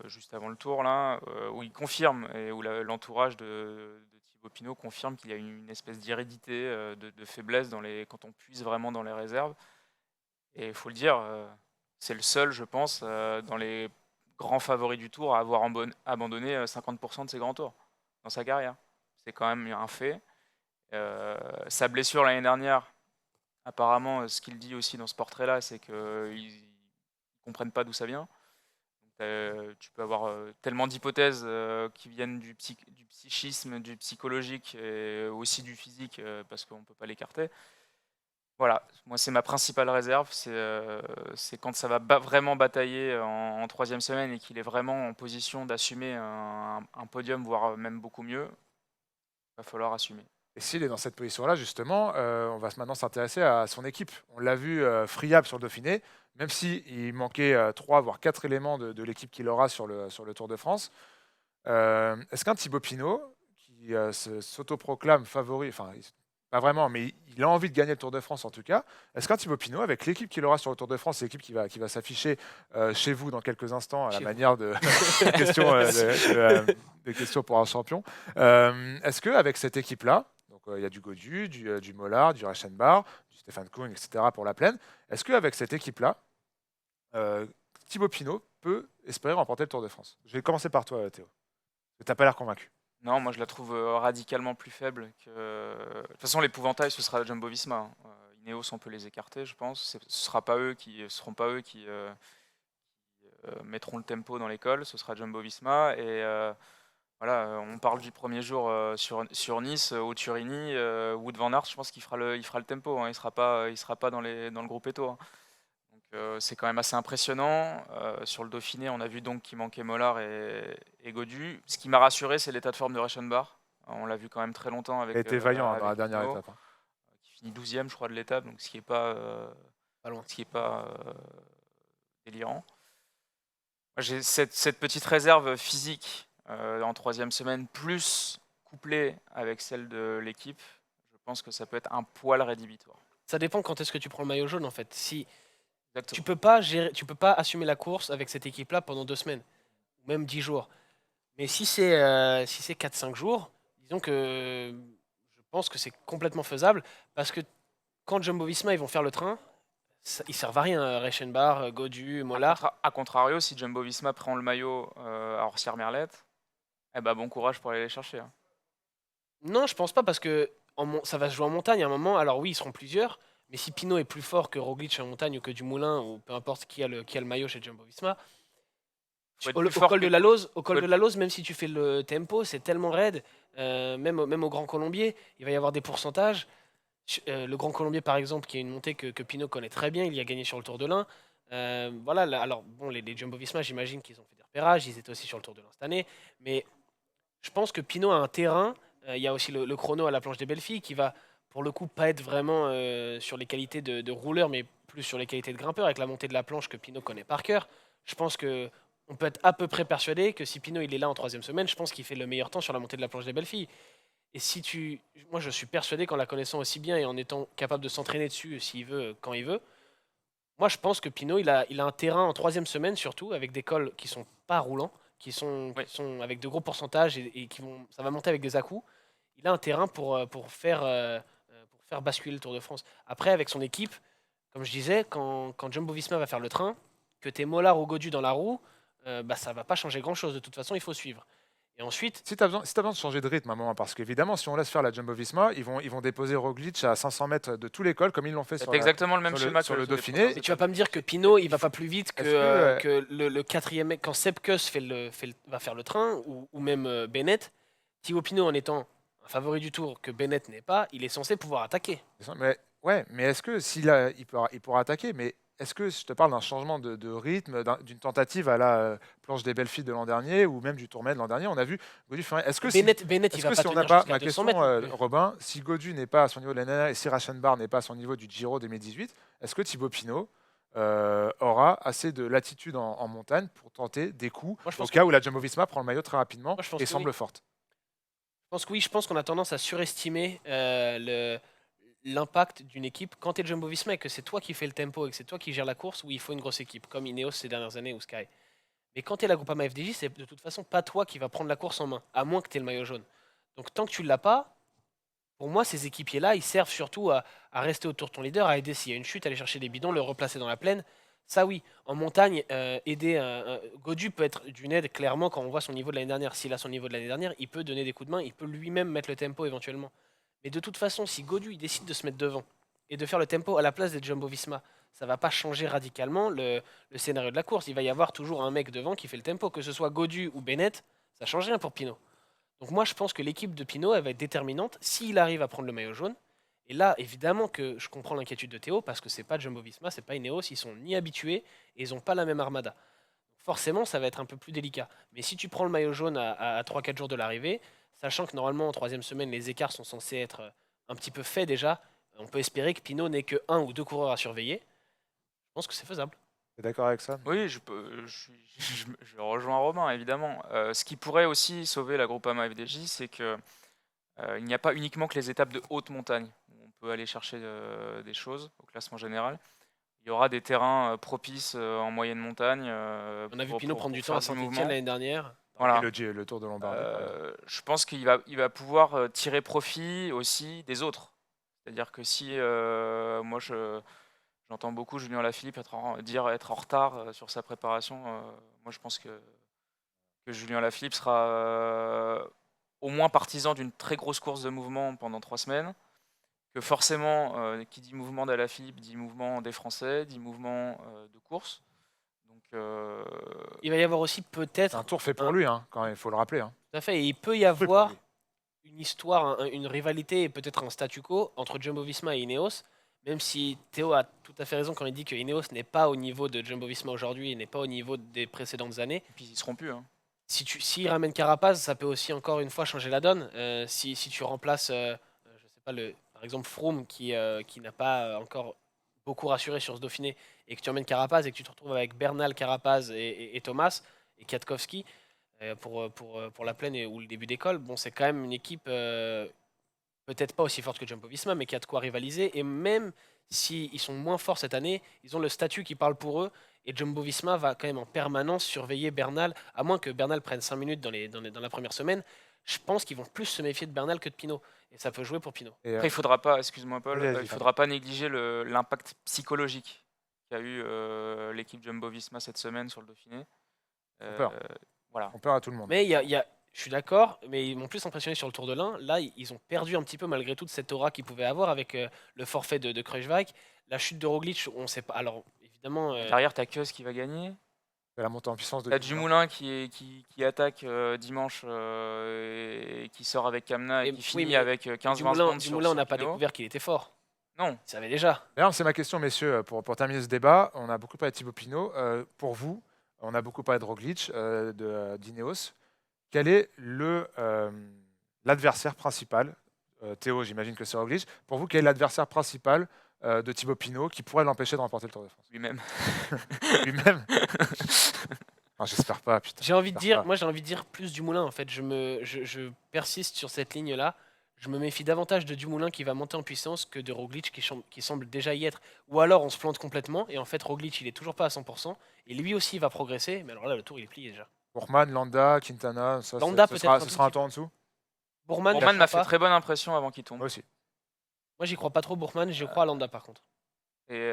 Speaker 3: juste avant le Tour, là, où il confirme, et où l'entourage de Thibaut Pinot confirme qu'il y a une espèce d'hérédité, de faiblesse quand on puise vraiment dans les réserves. Et il faut le dire, c'est le seul, je pense, dans les grands favoris du Tour à avoir abandonné 50% de ses grands tours dans sa carrière. C'est quand même un fait. Sa blessure l'année dernière, apparemment, ce qu'il dit aussi dans ce portrait-là, c'est qu'ils ne comprennent pas d'où ça vient. Tu peux avoir tellement d'hypothèses qui viennent du psychisme, du psychologique et aussi du physique, parce qu'on ne peut pas l'écarter. Voilà, moi c'est ma principale réserve, c'est quand ça va vraiment batailler en troisième semaine et qu'il est vraiment en position d'assumer un podium, voire même beaucoup mieux, il va falloir assumer.
Speaker 1: Et s'il est dans cette position-là, justement, on va maintenant s'intéresser à son équipe. On l'a vu friable sur le Dauphiné, même s'il manquait 3 voire 4 éléments de l'équipe qu'il aura sur le Tour de France. Est-ce qu'un Thibaut Pinot, qui s'autoproclame favori, enfin, pas vraiment, mais il a envie de gagner le Tour de France en tout cas, est-ce qu'un Thibaut Pinot, avec l'équipe qu'il aura sur le Tour de France, l'équipe qui va s'afficher chez vous dans quelques instants, à la
Speaker 2: Chez
Speaker 1: manière de des questions pour un champion, est-ce qu'avec cette équipe-là, donc il y a du Gaudu, du Mollard, du Reichenbach, du Stéphane Koen, etc. pour la plaine, est-ce qu'avec cette équipe-là, Thibaut Pinot peut espérer remporter le Tour de France? Je vais commencer par toi, Théo. Tu n'as pas l'air convaincu.
Speaker 3: Non, moi je la trouve radicalement plus faible que. De toute façon, l'épouvantail, ce sera Jumbo-Visma, hein. Ineos, on peut les écarter, je pense. Ce ne seront pas eux qui mettront le tempo dans l'école, ce sera Jumbo-Visma. Et voilà, on parle du premier jour sur Nice, au Turini. Wout van Aert, je pense qu'il fera le tempo, hein. Il sera pas dans le groupe Eto, hein. C'est quand même assez impressionnant. Sur le Dauphiné, on a vu donc qu'il manquait Mollard et Gaudu. Ce qui m'a rassuré, c'est l'état de forme de Reichenbach. On l'a vu quand même très longtemps avec.
Speaker 1: Il a été vaillant dans la
Speaker 3: avec
Speaker 1: dernière
Speaker 3: Pinot,
Speaker 1: étape. Hein.
Speaker 3: qui finit 12e, je crois, de l'étape, donc ce qui est pas
Speaker 2: Pas loin.
Speaker 3: délirant. Moi, j'ai cette petite réserve physique en troisième semaine, plus couplée avec celle de l'équipe. Je pense que ça peut être un poil rédhibitoire.
Speaker 2: Ça dépend quand est-ce que tu prends le maillot jaune en fait. Si
Speaker 3: Exactement.
Speaker 2: tu peux pas assumer la course avec cette équipe-là pendant 2 semaines, ou même 10 jours. Mais si c'est 4-5 jours, disons que je pense que c'est complètement faisable, parce que quand Jumbo-Visma ils vont faire le train, ils servent à rien, Reichenbach, Gaudu, Mollard.
Speaker 3: A contrario, si Jumbo-Visma prend le maillot à Orsières-Merlet, eh ben, bon courage pour aller les chercher, hein.
Speaker 2: Non, je pense pas, parce que ça va se jouer en montagne à un moment. Alors oui, ils seront plusieurs, mais si Pinot est plus fort que Roglic en montagne ou que Dumoulin, ou peu importe qui a le maillot chez Jumbo-Visma,
Speaker 3: Faut être
Speaker 2: au
Speaker 3: plus fort
Speaker 2: col
Speaker 3: que-
Speaker 2: de la Lose,
Speaker 3: faut être-
Speaker 2: de la Lose, même si tu fais le tempo, c'est tellement raide. Même au Grand Colombier, il va y avoir des pourcentages. Le Grand Colombier, par exemple, qui est une montée que Pinot connaît très bien, il y a gagné sur le Tour de l'Ain. Voilà, alors bon, les Jumbo-Visma, j'imagine qu'ils ont fait des repérages, ils étaient aussi sur le Tour de l'Ain cette année, mais je pense que Pinot a un terrain. Il y a aussi le chrono à la planche des belles filles qui va, pour le coup, pas être vraiment sur les qualités de rouleur, mais plus sur les qualités de grimpeur, avec la montée de la planche que Pinot connaît par cœur. Je pense que on peut être à peu près persuadé que si Pinot il est là en troisième semaine, je pense qu'il fait le meilleur temps sur la montée de la planche des belles filles. Et moi je suis persuadé qu'en la connaissant aussi bien et en étant capable de s'entraîner dessus s'il veut, quand il veut, moi je pense que Pinot il a un terrain en troisième semaine surtout avec des cols qui sont pas roulants,
Speaker 3: Oui.
Speaker 2: qui sont avec de gros pourcentages et ça va monter avec des à-coups. Il a un terrain pour faire basculer le Tour de France. Après avec son équipe, comme je disais, quand Jumbo-Visma va faire le train, que t'es Mollard ou Godu dans la roue, bah, ça va pas changer grand-chose. De toute façon, il faut suivre. Et ensuite,
Speaker 1: Si tu as, besoin de changer de rythme à un moment, parce qu'évidemment, si on laisse faire la Jumbo-Visma, ils vont déposer Roglic à 500 mètres de tous les cols, comme ils l'ont fait
Speaker 3: C'est
Speaker 1: sur,
Speaker 3: exactement le même
Speaker 1: sur le,
Speaker 3: schéma
Speaker 1: sur
Speaker 3: que
Speaker 1: le
Speaker 3: tous les
Speaker 1: Dauphiné.
Speaker 3: Français.
Speaker 2: mais tu vas pas me dire que Pinot, il va pas plus vite
Speaker 1: Est-ce que,
Speaker 2: que le quatrième mec, quand Sepp Kuss va faire le train, ou même Bennett, Thibaut Pinot en étant un favori du Tour que Bennett n'est pas, il est censé pouvoir attaquer.
Speaker 1: Mais, ouais, mais est-ce que il pourra attaquer, mais est-ce que je te parle d'un changement de rythme, d'une tentative à la planche des belles filles de l'an dernier, ou même du Tourmalet de l'an dernier, on a vu Godu faire.
Speaker 2: Bennett, il
Speaker 1: Est-ce
Speaker 2: va
Speaker 1: que
Speaker 2: pas
Speaker 1: si on n'a
Speaker 2: tenir
Speaker 1: pas,
Speaker 2: jusqu'à
Speaker 1: ma
Speaker 2: 200
Speaker 1: question,
Speaker 2: mètres non plus.
Speaker 1: Robin, si Godu n'est pas à son niveau de l'année dernière et si Rachenbar n'est pas à son niveau du Giro 2018, est-ce que Thibaut Pinot aura assez de latitude en montagne pour tenter des coups
Speaker 2: Moi, je
Speaker 1: au
Speaker 2: pense
Speaker 1: cas
Speaker 2: que
Speaker 1: où
Speaker 2: oui.
Speaker 1: la Jumbo-Visma prend le maillot très rapidement
Speaker 2: Moi, je pense
Speaker 1: et
Speaker 2: que
Speaker 1: semble
Speaker 2: oui.
Speaker 1: forte?
Speaker 2: Je pense que oui, je pense qu'on a tendance à surestimer l'impact d'une équipe quand tu es Jumbo-Visma et que c'est toi qui fais le tempo et que c'est toi qui gères la course où il faut une grosse équipe, comme Ineos ces dernières années ou Sky. Mais quand tu es la Groupama FDJ, c'est de toute façon pas toi qui va prendre la course en main, à moins que tu aies le maillot jaune. Donc tant que tu l'as pas, pour moi, ces équipiers-là, ils servent surtout à rester autour de ton leader, à aider s'il y a une chute, aller chercher des bidons, le replacer dans la plaine. Ça oui, en montagne, aider Godu peut être d'une aide clairement quand on voit son niveau de l'année dernière. S'il a son niveau de l'année dernière, il peut donner des coups de main, il peut lui-même mettre le tempo éventuellement. Mais de toute façon, si Godu il décide de se mettre devant et de faire le tempo à la place des Jumbo-Visma, ça va pas changer radicalement le scénario de la course. Il va y avoir toujours un mec devant qui fait le tempo, que ce soit Godu ou Bennett, ça change rien pour Pinot. Donc moi, je pense que l'équipe de Pinot, elle va être déterminante s'il arrive à prendre le maillot jaune. Et là, évidemment que je comprends l'inquiétude de Théo, parce que c'est pas Jumbo-Visma, c'est pas Ineos, ils sont ni habitués et ils ont pas la même armada. Donc forcément, ça va être un peu plus délicat. Mais si tu prends le maillot jaune à 3-4 jours de l'arrivée, sachant que normalement en troisième semaine, les écarts sont censés être un petit peu faits déjà, on peut espérer que Pinot n'ait que un ou deux coureurs à surveiller. Je pense que c'est faisable.
Speaker 1: Tu es d'accord avec ça?
Speaker 3: Oui, je rejoins Romain, évidemment. Ce qui pourrait aussi sauver la Groupama FDJ, c'est que il n'y a pas uniquement que les étapes de haute montagne où on peut aller chercher des choses au classement général. Il y aura des terrains propices en moyenne montagne.
Speaker 2: On a vu
Speaker 3: pour-
Speaker 2: Pinot
Speaker 3: pour-
Speaker 2: prendre du
Speaker 3: pour
Speaker 2: temps à
Speaker 3: faire du
Speaker 2: Saint-Etienne
Speaker 3: mouvement.
Speaker 2: l'année dernière.
Speaker 3: Voilà.
Speaker 1: Et le Tour de Lombardie, par exemple.
Speaker 3: Je pense il va pouvoir tirer profit aussi des autres. C'est-à-dire que si moi j'entends beaucoup Julien Lafilippe être en retard sur sa préparation, moi je pense que Julien Lafilippe sera au moins partisan d'une très grosse course de mouvement pendant 3 semaines. Que forcément, qui dit mouvement d'Alaphilippe dit mouvement des Français, dit mouvement de course. Donc,
Speaker 2: Il va y avoir aussi
Speaker 1: C'est
Speaker 2: peut-être
Speaker 1: un tour fait pour lui, hein, quand même, il faut le rappeler. Hein.
Speaker 2: tout à fait. Et il peut y
Speaker 1: Fait pour
Speaker 2: avoir
Speaker 1: lui.
Speaker 2: une histoire, une rivalité et peut-être un statu quo entre Jumbo-Visma et Ineos, même si Théo a tout à fait raison quand il dit que Ineos n'est pas au niveau de Jumbo-Visma aujourd'hui et n'est pas au niveau des précédentes années.
Speaker 3: et puis ils seront plus. Hein.
Speaker 2: S'il ramène Carapaz, ça peut aussi encore une fois changer la donne. Si tu remplaces, je sais pas, par exemple Froome qui n'a pas encore beaucoup rassuré sur ce Dauphiné et que tu emmènes Carapaz et que tu te retrouves avec Bernal, Carapaz et Thomas et Kwiatkowski pour la plaine ou le début d'école, bon, c'est quand même une équipe peut-être pas aussi forte que Jumbo-Visma, mais qui a de quoi rivaliser. Et même s'ils sont moins forts cette année, ils ont le statut qui parle pour eux. Et Jumbo-Visma va quand même en permanence surveiller Bernal, à moins que Bernal prenne 5 minutes dans la première semaine. Je pense qu'ils vont plus se méfier de Bernal que de Pinot. Et ça peut jouer pour Pinot.
Speaker 1: Et,
Speaker 3: Après, il faudra pas, excuse-moi Paul,
Speaker 1: Vas-y,
Speaker 3: il faudra pas négliger l'impact psychologique qu'a eu l'équipe Jumbo-Visma cette semaine sur le Dauphiné.
Speaker 1: On peur.
Speaker 3: Voilà.
Speaker 1: on perd à tout le monde.
Speaker 2: Mais je suis d'accord, mais ils m'ont plus impressionné sur le Tour de l'Ain. Là, ils ont perdu un petit peu malgré tout de cette aura qu'ils pouvaient avoir avec le forfait de Kruijswijk. La chute de Roglic, on sait pas. Alors, évidemment,
Speaker 3: Derrière, t'as Kuss qui va gagner.
Speaker 1: C'est la montée en puissance de
Speaker 3: T'as
Speaker 1: Dumoulin.
Speaker 3: Dumoulin qui attaque dimanche et qui sort avec Kamna et
Speaker 2: Et-
Speaker 3: qui
Speaker 2: oui,
Speaker 3: finit
Speaker 2: mais
Speaker 3: avec 15-20 secondes sur
Speaker 2: Dumoulin, on n'a pas
Speaker 3: Pinot.
Speaker 2: découvert qu'il était fort.
Speaker 3: Non,
Speaker 2: Il savait déjà.
Speaker 1: D'ailleurs, c'est ma question, messieurs, pour terminer ce débat. On a beaucoup parlé de Thibaut Pinot. Pour vous, on a beaucoup parlé de Roglic, d'Ineos. Quel est l'adversaire principal Théo, j'imagine que c'est Roglic. Pour vous, quel est l'adversaire principal de Thibaut Pinot qui pourrait l'empêcher de remporter le Tour de France?
Speaker 3: lui-même.
Speaker 1: Lui-même. Ah, j'espère pas, putain.
Speaker 2: J'ai envie de
Speaker 1: j'espère
Speaker 2: dire,
Speaker 1: pas.
Speaker 2: moi j'ai envie de dire plus Dumoulin en fait. Je persiste sur cette ligne-là. Je me méfie davantage de Dumoulin qui va monter en puissance que de Roglic qui semble déjà y être. Ou alors on se plante complètement et en fait Roglic il est toujours pas à 100% et lui aussi il va progresser. Mais alors là le tour il est plié déjà.
Speaker 1: Bourman, Landa, Quintana, ça,
Speaker 2: Landa peut-être un
Speaker 1: ce
Speaker 2: tout
Speaker 1: sera un
Speaker 2: petit
Speaker 1: tour
Speaker 2: peu.
Speaker 1: en dessous.
Speaker 2: Bourman j'y
Speaker 3: Bourman
Speaker 2: crois
Speaker 3: m'a fait
Speaker 2: pas.
Speaker 3: très bonne impression avant qu'il tombe.
Speaker 1: Moi aussi.
Speaker 2: Moi j'y crois pas trop Bourman, je crois à Landa par contre.
Speaker 3: Et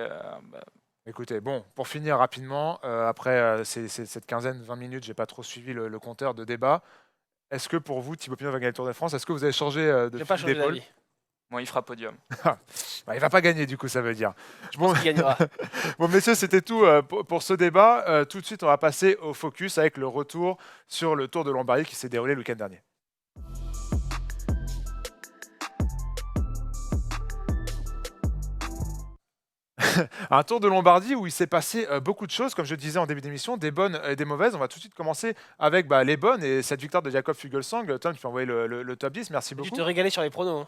Speaker 3: bah,
Speaker 1: Écoutez, bon, pour finir rapidement, après cette quinzaine, 20 minutes, j'ai pas trop suivi le compteur de débat. Est-ce que pour vous, Thibaut Pinot va gagner le Tour de France? Est-ce que vous avez changé de
Speaker 2: J'ai pas
Speaker 1: fusil
Speaker 2: changé
Speaker 1: d'épaule?
Speaker 2: d'avis.
Speaker 3: bon, il fera podium.
Speaker 1: Bah, il va pas gagner, du coup, ça veut dire.
Speaker 2: Je
Speaker 1: Bon,
Speaker 2: pense qu'il gagnera.
Speaker 1: bon, messieurs, c'était tout pour ce débat. Tout de suite, on va passer au focus avec le retour sur le Tour de Lombardie qui s'est déroulé le week-end dernier. Un Tour de Lombardie où il s'est passé beaucoup de choses, comme je disais en début d'émission, des bonnes et des mauvaises. On va tout de suite commencer avec les bonnes et cette victoire de Jakob Fuglsang. Tom, tu peux envoyer le top 10, merci
Speaker 2: Tu
Speaker 1: beaucoup.
Speaker 2: te régalais sur les pronos. Hein.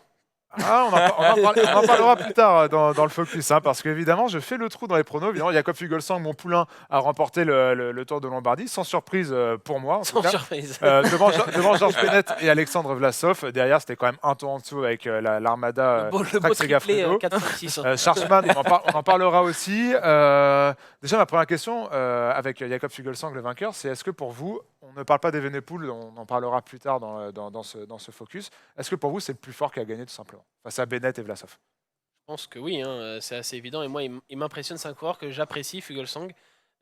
Speaker 1: Ah, on en parlera plus tard dans le focus, hein, parce qu'évidemment, je fais le trou dans les pronos. Évidemment, Jakob Fuglsang, mon poulain, a remporté le Tour de Lombardie, sans surprise pour moi, en tout
Speaker 2: Sans
Speaker 1: cas.
Speaker 2: surprise.
Speaker 1: Devant Georges Bennett et Alexandre Vlasov. Derrière, c'était quand même un tour en dessous avec l'armada
Speaker 2: Le beau
Speaker 1: Trek
Speaker 2: triplé
Speaker 1: Segafredo.
Speaker 2: 4-5-6.
Speaker 1: Schwarzman, on en parlera aussi. Déjà, ma première question avec Jakob Fuglsang, le vainqueur, c'est est-ce que pour vous, on ne parle pas d'Evenepoel, on en parlera plus tard dans ce focus, est-ce que pour vous, c'est le plus fort qui a gagné tout simplement, face à Bennett et Vlasov?
Speaker 2: Je pense que oui, hein, c'est assez évident. Et moi, il m'impressionne, c'est un coureur que j'apprécie, Fuglsang,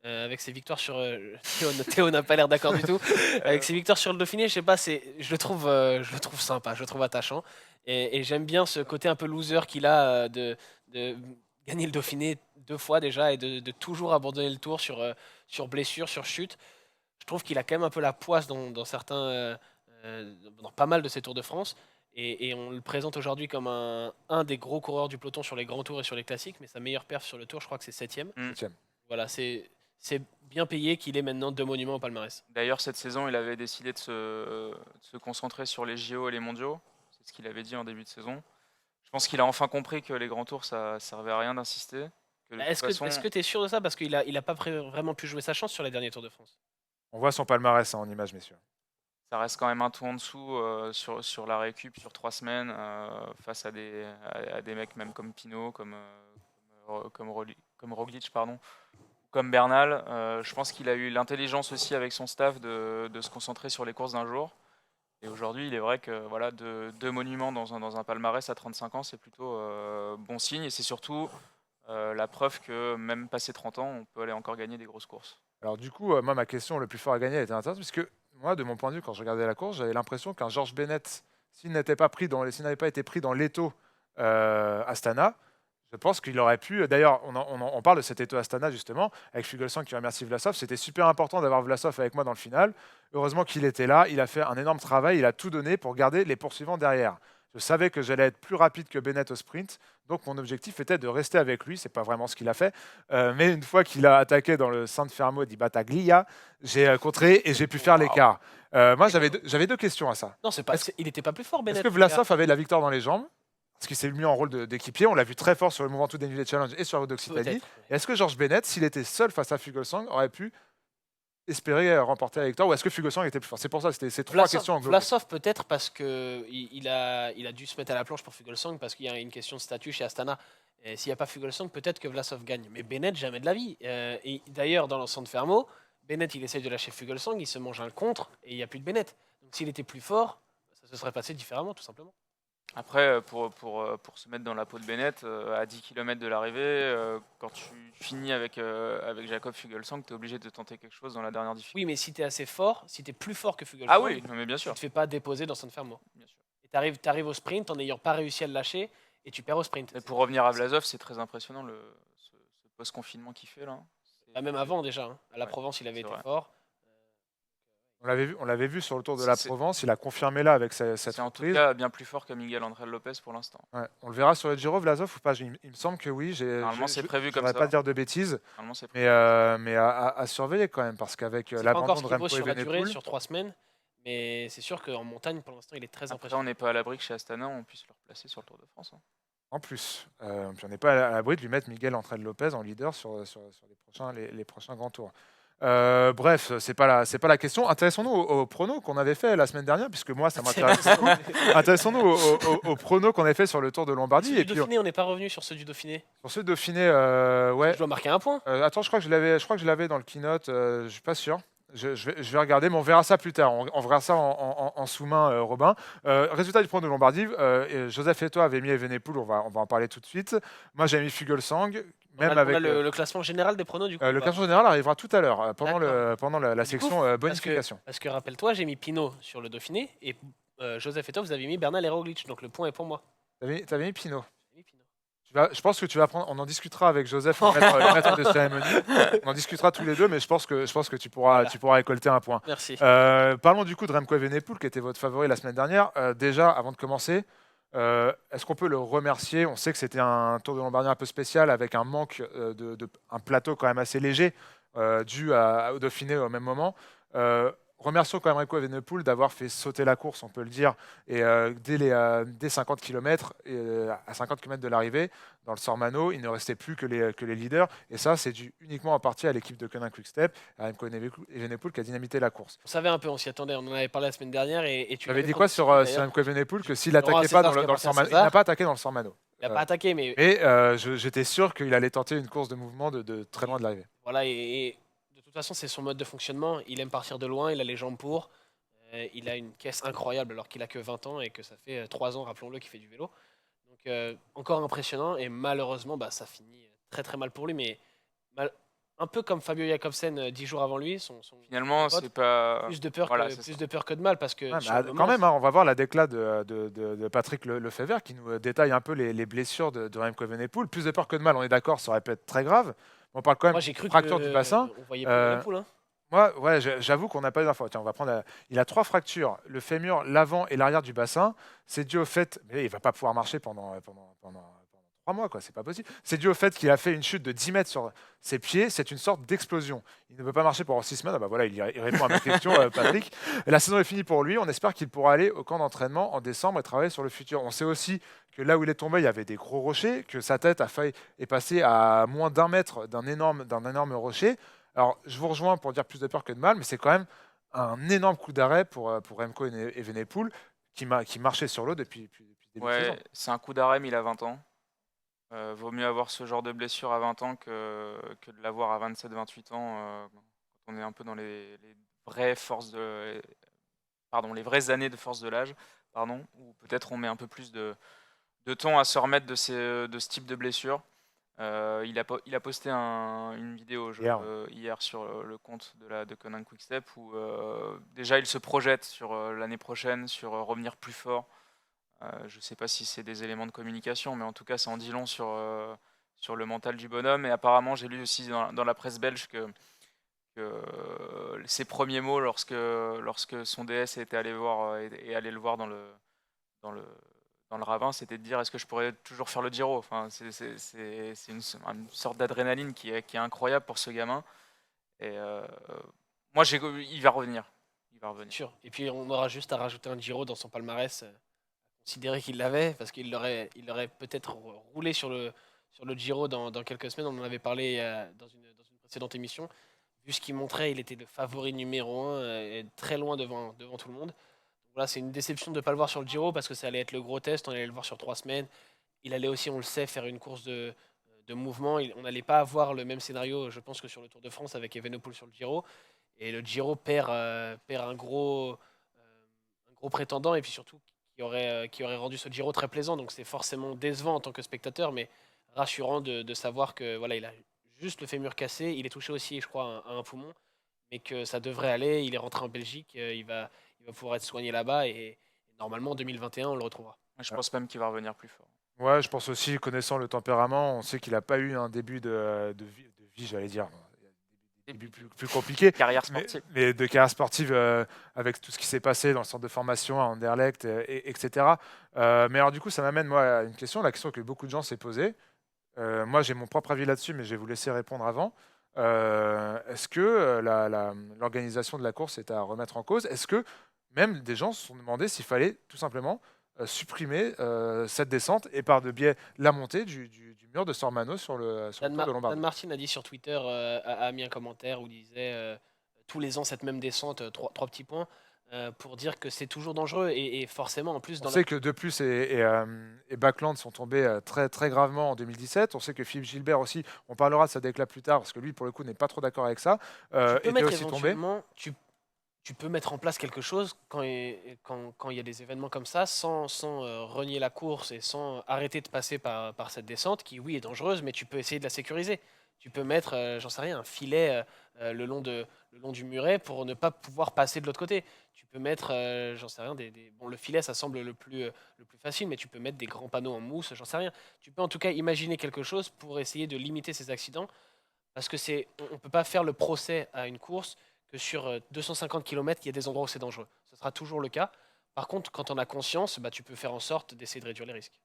Speaker 2: avec ses victoires sur. Théo n'a pas l'air d'accord du tout. Avec ses victoires sur le Dauphiné, je sais pas, je le trouve sympa, je le trouve attachant. Et j'aime bien ce côté un peu loser qu'il a de gagner le Dauphiné 2 fois déjà et de toujours abandonner le tour sur blessure, sur chute. Je trouve qu'il a quand même un peu la poisse dans certains, dans pas mal de ses Tours de France. Et on le présente aujourd'hui comme un des gros coureurs du peloton sur les grands tours et sur les classiques, mais sa meilleure perf sur le tour, je crois que c'est 7ème.
Speaker 1: Septième.
Speaker 2: Voilà, c'est bien payé qu'il ait maintenant 2 monuments au palmarès.
Speaker 3: D'ailleurs, cette saison, il avait décidé de se concentrer sur les JO et les mondiaux. C'est ce qu'il avait dit en début de saison. Je pense qu'il a enfin compris que les grands tours, ça servait à rien d'insister. Que de toute façon,
Speaker 2: Est-ce que tu es sûr de ça? Parce qu'il a pas vraiment pu jouer sa chance sur les derniers Tours de France.
Speaker 1: On voit son palmarès en image, messieurs.
Speaker 3: ça reste quand même un tout en dessous sur la récup sur 3 semaines face à des mecs même comme Pinot, comme Roglic, pardon, comme Bernal. Je pense qu'il a eu l'intelligence aussi avec son staff de se concentrer sur les courses d'un jour. Et aujourd'hui, il est vrai que voilà, deux monuments dans un palmarès à 35 ans, c'est plutôt bon signe. Et c'est surtout la preuve que même passé 30 ans, on peut aller encore gagner des grosses courses.
Speaker 1: Alors du coup, moi, ma question le plus fort à gagner elle était intéressante, puisque moi, de mon point de vue, quand je regardais la course, j'avais l'impression qu'un Georges Bennett, s'il n'avait pas été pris dans l'étau Astana, je pense qu'il aurait pu. D'ailleurs, on parle de cet étau Astana justement avec Fuglsang qui remercie Vlasov. C'était super important d'avoir Vlasov avec moi dans le final. Heureusement qu'il était là. Il a fait un énorme travail. Il a tout donné pour garder les poursuivants derrière. Je savais que j'allais être plus rapide que Bennett au sprint, donc mon objectif était de rester avec lui. C'est pas vraiment ce qu'il a fait, mais une fois qu'il a attaqué dans le San Fermo di Battaglia, j'ai contré et j'ai pu faire l'écart. Moi, j'avais deux questions à ça.
Speaker 2: Non, il n'était pas plus fort,
Speaker 1: Est-ce
Speaker 2: Bennett.
Speaker 1: que Vlasov avait la victoire dans les jambes? Parce qu'il s'est mis en rôle d'équipier. On l'a vu très fort sur le Mont Ventoux Dénivelé Challenge et sur la route d'Occitanie.
Speaker 2: Peut-être.
Speaker 1: Et est-ce que Georges Bennett, s'il était seul face à Fuglsang, aurait pu espérer remporter la victoire, ou est-ce que Fuglsang était plus fort? C'est pour ça, c'était ces trois questions en
Speaker 2: Vlasov peut-être parce que il a dû se mettre à la planche pour Fuglsang parce qu'il y a une question de statut chez Astana. Et s'il n'y a pas Fuglsang, peut-être que Vlasov gagne. Mais Bennett, jamais de la vie. Et d'ailleurs, dans l'ensemble de Fermo, Bennett, il essaye de lâcher Fuglsang, il se mange un contre et il n'y a plus de Bennett. Donc s'il était plus fort, ça se serait passé différemment, tout simplement.
Speaker 3: Après, pour se mettre dans la peau de Bennett, à 10 km de l'arrivée, quand tu finis avec Jakob Fuglsang, tu es obligé de tenter quelque chose dans la dernière difficulté.
Speaker 2: Oui, mais si tu es assez fort, si tu es plus fort que Fuglsang,
Speaker 3: Ah oui, non, mais bien
Speaker 2: tu
Speaker 3: sûr.
Speaker 2: ne te fais pas déposer dans San Fermo.
Speaker 3: Bien sûr.
Speaker 2: Et tu arrives au sprint en n'ayant pas réussi à le lâcher et tu perds au sprint.
Speaker 3: Mais pour revenir à Vlasov, c'est très impressionnant ce post-confinement qu'il fait là.
Speaker 2: Même avant déjà, hein. À la
Speaker 3: Ouais,
Speaker 2: Provence, il avait
Speaker 3: c'est
Speaker 2: été
Speaker 3: vrai.
Speaker 2: fort.
Speaker 1: On l'avait vu sur le Tour de la Provence. Il a confirmé là avec cette
Speaker 3: C'est en tout
Speaker 1: reprise.
Speaker 3: cas bien plus fort que Miguel André Lopez pour l'instant.
Speaker 1: Ouais. On le verra sur le Giro, Vlasov, ou pas? Il me semble que oui.
Speaker 3: Normalement, c'est prévu comme
Speaker 1: Je
Speaker 3: ça.
Speaker 1: pas dire de bêtises,
Speaker 3: Normalement, c'est prévu.
Speaker 1: mais à surveiller quand même, parce qu'avec
Speaker 2: C'est pas
Speaker 1: l'abandon
Speaker 2: encore
Speaker 1: de
Speaker 2: ce qu'il vaut
Speaker 1: Remco
Speaker 2: sur la durée,
Speaker 1: Evenepoel,
Speaker 2: sur 3 semaines. Mais c'est sûr qu'en montagne, pour l'instant, il est très
Speaker 3: Après,
Speaker 2: impressionnant.
Speaker 3: on n'est pas à l'abri que chez Astana, on puisse le replacer sur le Tour de France. Hein.
Speaker 1: en plus, puis on n'est pas à l'abri de lui mettre Miguel André Lopez en leader sur les prochains grands tours. Bref, c'est pas la question. Intéressons-nous aux pronos qu'on avait fait la semaine dernière, puisque moi, ça m'intéresse. Intéressons-nous aux pronos qu'on avait fait sur le Tour de Lombardie.
Speaker 2: Ceux
Speaker 1: Et
Speaker 2: du
Speaker 1: puis,
Speaker 2: Dauphiné, on n'est pas revenu sur ceux du Dauphiné.
Speaker 1: sur ce Dauphiné, ouais.
Speaker 2: Je dois marquer un point.
Speaker 1: Attends, je crois que je l'avais dans le keynote. Je suis pas sûr. Je vais regarder, mais on verra ça plus tard. On verra ça en sous-main, Robin. Résultat du prono de Lombardie. Joseph et toi avez mis Evenepoel. On va en parler tout de suite. Moi, j'ai mis Fugelsang. Même
Speaker 2: On a
Speaker 1: avec
Speaker 2: le classement général des pronos du coup.
Speaker 1: le
Speaker 2: ou pas
Speaker 1: classement général arrivera tout à l'heure
Speaker 2: D'accord.
Speaker 1: pendant la
Speaker 2: Du
Speaker 1: section
Speaker 2: coup,
Speaker 1: bonification.
Speaker 2: Parce que rappelle-toi, j'ai mis Pinot sur le Dauphiné et Joseph et toi, vous avez mis Bernal et Roglic. Donc le point est pour moi.
Speaker 1: T'avais mis Pinot.
Speaker 2: J'ai mis Pinot.
Speaker 1: Je pense que tu vas prendre. On en discutera avec Joseph, le maître de cérémonie. On en discutera tous les deux, mais je pense que tu pourras récolter un point.
Speaker 2: Merci.
Speaker 1: Parlons du coup de Remco Evenepoel, qui était votre favori la semaine dernière. Déjà, avant de commencer, est-ce qu'on peut le remercier? On sait que c'était un Tour de Lombardie un peu spécial, avec un manque un plateau quand même assez léger, dû au Dauphiné au même moment. Remercions quand même Remco Evenepoel d'avoir fait sauter la course, on peut le dire, et dès 50 km, à 50 km de l'arrivée, dans le Sormano, il ne restait plus que les leaders, et ça, c'est dû uniquement en partie à l'équipe de Koenig Quick-Step, à Remco Evenepoel qui a dynamité la course.
Speaker 2: On savait un peu, on s'y attendait, on en avait parlé la semaine dernière et tu
Speaker 1: Tu avais
Speaker 2: l'avais
Speaker 1: dit quoi sur
Speaker 2: d'ailleurs.
Speaker 1: Remco Evenepoel, que s'il
Speaker 2: Non,
Speaker 1: n'attaquait
Speaker 2: c'est
Speaker 1: pas
Speaker 2: ça,
Speaker 1: dans
Speaker 2: ce qui
Speaker 1: le
Speaker 2: appartient à
Speaker 1: Sormano, il
Speaker 2: César.
Speaker 1: n'a pas attaqué dans le Sormano.
Speaker 2: Il n'a pas attaqué, mais
Speaker 1: Mais j'étais sûr qu'il allait tenter une course de mouvement de très loin de l'arrivée.
Speaker 2: voilà, et de toute façon, c'est son mode de fonctionnement. Il aime partir de loin, il a les jambes pour. Il a une caisse incroyable alors qu'il a que 20 ans et que ça fait 3 ans, rappelons-le, qu'il fait du vélo. Donc encore impressionnant et malheureusement, ça finit très très mal pour lui. Mais un peu comme Fabio Jakobsen 10 jours avant lui, son
Speaker 3: Finalement,
Speaker 2: pote,
Speaker 3: c'est pas.
Speaker 2: plus de peur
Speaker 3: Voilà,
Speaker 2: que
Speaker 3: c'est
Speaker 2: plus
Speaker 3: ça.
Speaker 2: de peur que de mal parce que
Speaker 1: Ouais,
Speaker 2: sur
Speaker 1: mais
Speaker 2: le
Speaker 1: quand
Speaker 2: moment,
Speaker 1: même, hein, on va voir la déclat de Patrick Lefebvre qui nous détaille un peu les blessures de Remco Evenepoel. Plus de peur que de mal, on est d'accord, ça aurait pu être très grave. On parle quand même
Speaker 2: moi j'ai cru
Speaker 1: de fracture du bassin.
Speaker 2: on voyait pas
Speaker 1: Euh,
Speaker 2: Evenepoel, hein.
Speaker 1: Moi, ouais, j'avoue qu'on n'a pas eu d'infos. Tiens, on va prendre. Il a 3 fractures, le fémur, l'avant et l'arrière du bassin. C'est dû au fait, mais il va pas pouvoir marcher pendant 3 mois, quoi. C'est pas possible. C'est dû au fait qu'il a fait une chute de 10 mètres sur ses pieds. C'est une sorte d'explosion. Il ne peut pas marcher pendant 6 semaines. Ah bah voilà, il répond à ma question, Patrick. La saison est finie pour lui. On espère qu'il pourra aller au camp d'entraînement en décembre et travailler sur le futur. On sait aussi que là où il est tombé, il y avait des gros rochers, que sa tête est passée à moins d'1 mètre d'un énorme rocher. Alors, je vous rejoins pour dire plus de peur que de mal, mais c'est quand même un énorme coup d'arrêt pour Remco Evenepoel qui marchait sur l'eau depuis le début de saison.
Speaker 3: Ouais, c'est un coup d'arrêt, mais il a 20 ans. Vaut mieux avoir ce genre de blessure à 20 ans que de l'avoir à 27-28 ans, quand on est un peu dans les vraies forces les vraies années de force de l'âge, pardon, où peut-être on met un peu plus de temps à se remettre de ce type de blessure. Il a posté une vidéo hier sur le compte de Koenig Quick-Step où déjà il se projette sur l'année prochaine, sur revenir plus fort. Je ne sais pas si c'est des éléments de communication, mais en tout cas ça en dit long sur le mental du bonhomme. Et apparemment j'ai lu aussi dans la presse belge que ses premiers mots lorsque son DS était allé voir et allé le voir dans le ravin, c'était de dire est-ce que je pourrais toujours faire le Giro. Enfin, c'est une sorte d'adrénaline qui est incroyable pour ce gamin. Et moi, il va revenir. Il va revenir.
Speaker 2: Sûr. Et puis on aura juste à rajouter un Giro dans son palmarès, considérer qu'il l'avait, parce qu'il l'aurait peut-être roulé sur le Giro dans quelques semaines. On en avait parlé dans une précédente émission. Vu ce qu'il montrait, il était le favori numéro 1, et très loin devant tout le monde. Donc voilà, c'est une déception de ne pas le voir sur le Giro, parce que ça allait être le gros test, on allait le voir sur 3 semaines. Il allait aussi, on le sait, faire une course de mouvement. On n'allait pas avoir le même scénario, je pense, que sur le Tour de France avec Evenepoel sur le Giro. Et le Giro perd un gros prétendant, et puis surtout qui aurait rendu ce Giro très plaisant. Donc c'est forcément décevant en tant que spectateur, mais rassurant de savoir que voilà, il a juste le fémur cassé. Il est touché aussi, je crois, à un poumon, mais que ça devrait aller. Il est rentré en Belgique, il va pouvoir être soigné là-bas, et normalement en 2021 on le retrouvera.
Speaker 3: Je pense même qu'il va revenir plus fort.
Speaker 1: Ouais, je pense aussi, connaissant le tempérament, on sait qu'il n'a pas eu un début de vie, j'allais dire. Des débuts plus compliqués.
Speaker 3: Carrière sportive.
Speaker 1: Mais de carrière sportive, avec tout ce qui s'est passé dans le centre de formation à Anderlecht, etc. Mais alors, du coup, ça m'amène, moi, à une question, la question que beaucoup de gens s'est posée. Moi, j'ai mon propre avis là-dessus, mais je vais vous laisser répondre avant. Est-ce que l'organisation de la course est à remettre en cause? Est-ce que même des gens se sont demandé s'il fallait tout simplement supprimer cette descente et par de biais la montée du mur de Sormano sur le Tour de
Speaker 2: Dan
Speaker 1: Lombardie.
Speaker 2: Martin a dit sur Twitter, a mis un commentaire où il disait tous les ans cette même descente, trois petits points, pour dire que c'est toujours dangereux et forcément en plus
Speaker 1: On sait que De Plus et Backland sont tombés très, très gravement en 2017. On sait que Philippe Gilbert aussi, on parlera de sa déclat plus tard, parce que lui, pour le coup, n'est pas trop d'accord avec ça,
Speaker 2: tu peux
Speaker 1: était
Speaker 2: mettre
Speaker 1: aussi tombé.
Speaker 2: éventuellement, tu peux mettre en place quelque chose quand il y a des événements comme ça, sans renier la course et sans arrêter de passer par cette descente qui, oui, est dangereuse, mais tu peux essayer de la sécuriser. Tu peux mettre, j'en sais rien, un filet le long du muret pour ne pas pouvoir passer de l'autre côté. Tu peux mettre, j'en sais rien, bon, le filet, ça semble le plus facile, mais tu peux mettre des grands panneaux en mousse, j'en sais rien. Tu peux en tout cas imaginer quelque chose pour essayer de limiter ces accidents, parce que on ne peut pas faire le procès à une course que sur 250 km, il y a des endroits où c'est dangereux. Ce sera toujours le cas. Par contre, quand on a conscience, bah, tu peux faire en sorte d'essayer de réduire les risques.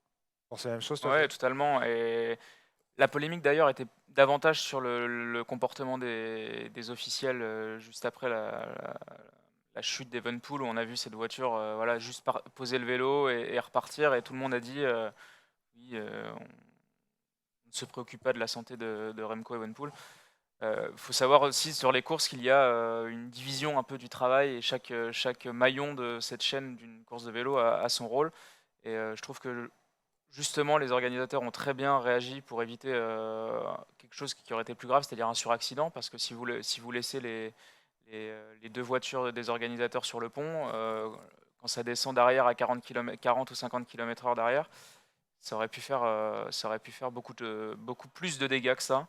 Speaker 1: C'est la même chose, toi,
Speaker 3: Ouais,
Speaker 1: Fred
Speaker 3: totalement. Et la polémique d'ailleurs était davantage sur le comportement des officiels juste après la chute d'Evenpool, où on a vu cette voiture voilà, juste poser le vélo et repartir, et tout le monde a dit oui, on ne se préoccupe pas de la santé de Remco Evenepoel. Faut savoir aussi sur les courses qu'il y a une division un peu du travail, et chaque maillon de cette chaîne d'une course de vélo a son rôle. Et je trouve que justement les organisateurs ont très bien réagi pour éviter quelque chose qui aurait été plus grave, c'est-à-dire un suraccident, parce que si vous laissez les deux voitures des organisateurs sur le pont, quand ça descend derrière à 40 ou 50 km/h derrière, ça aurait pu faire beaucoup plus de dégâts que ça.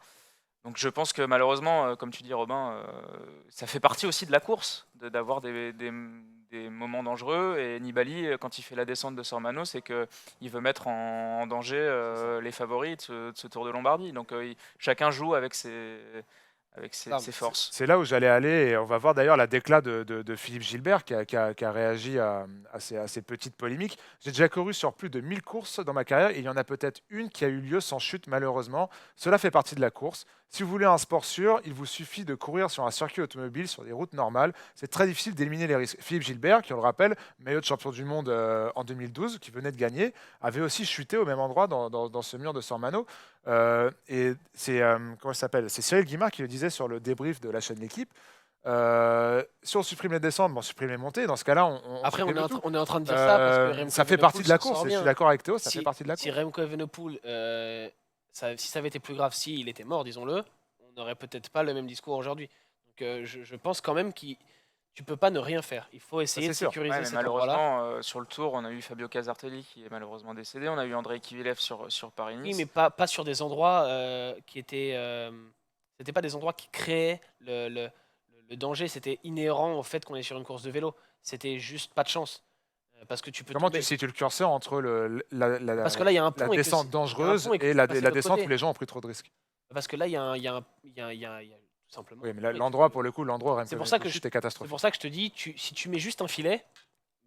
Speaker 3: Donc je pense que malheureusement, comme tu dis Robin, ça fait partie aussi de la course, d'avoir des moments dangereux. Et Nibali, quand il fait la descente de Sormano, c'est qu'il veut mettre en danger les favoris de ce Tour de Lombardie. Donc chacun joue avec ses forces.
Speaker 1: C'est là où j'allais aller, et on va voir d'ailleurs la déclat de Philippe Gilbert qui a réagi à ces petites polémiques. J'ai déjà couru sur plus de 1000 courses dans ma carrière, et il y en a peut-être une qui a eu lieu sans chute, malheureusement. Cela fait partie de la course. Si vous voulez un sport sûr, il vous suffit de courir sur un circuit automobile, sur des routes normales. C'est très difficile d'éliminer les risques. Philippe Gilbert, qui on le rappelle, maillot de champion du monde en 2012, qui venait de gagner, avait aussi chuté au même endroit dans ce mur de Sormano. Et c'est comment il s'appelle? C'est Cyril Guimard qui le disait sur le débrief de la chaîne L'équipe. Si on supprime les descentes, on supprime les montées. Dans ce cas-là,
Speaker 2: Après, on
Speaker 1: supprime tout.
Speaker 2: est en train de dire ça parce que Remco
Speaker 1: Ça fait partie
Speaker 2: Evenepoel
Speaker 1: de la
Speaker 2: s'en
Speaker 1: course.
Speaker 2: sort
Speaker 1: Et je suis
Speaker 2: bien.
Speaker 1: d'accord avec Théo, ça
Speaker 2: Si,
Speaker 1: fait partie de la
Speaker 2: si
Speaker 1: course.
Speaker 2: Remco Evenepoel, si ça avait été plus grave, s'il était mort, disons-le, on n'aurait peut-être pas le même discours aujourd'hui. Donc je pense quand même que tu peux pas ne rien faire. Il faut essayer
Speaker 1: c'est
Speaker 2: de
Speaker 1: sûr.
Speaker 2: sécuriser
Speaker 3: Ouais, mais
Speaker 2: cet endroit-là.
Speaker 3: malheureusement, sur le Tour, on a eu Fabio Casartelli qui est malheureusement décédé. On a eu André Kivilev sur Paris-Nice.
Speaker 2: Oui, mais pas sur des endroits qui étaient. C'était pas des endroits qui créaient le danger. C'était inhérent au fait qu'on est sur une course de vélo. C'était juste pas de chance. Parce que tu peux
Speaker 1: Comment
Speaker 2: tomber.
Speaker 1: tu situes le curseur entre
Speaker 2: Parce que là, il y a un
Speaker 1: la
Speaker 2: pont et que
Speaker 1: descente
Speaker 2: il y a un
Speaker 1: dangereuse
Speaker 2: pont et que
Speaker 1: et
Speaker 2: tu peux passer de
Speaker 1: la
Speaker 2: l'autre
Speaker 1: descente
Speaker 2: côté.
Speaker 1: où les gens ont pris trop de risques?
Speaker 2: Parce que là, il y a tout simplement.
Speaker 1: Oui, mais
Speaker 2: un pont et
Speaker 1: l'endroit,
Speaker 2: tu
Speaker 1: pour
Speaker 2: peux-
Speaker 1: le coup, l'endroit où
Speaker 2: C'est
Speaker 1: Remco
Speaker 2: pour ça que
Speaker 1: Evenepoel
Speaker 2: je,
Speaker 1: chute est
Speaker 2: c'est
Speaker 1: catastrophique.
Speaker 2: pour ça que je te dis, si tu mets juste un filet,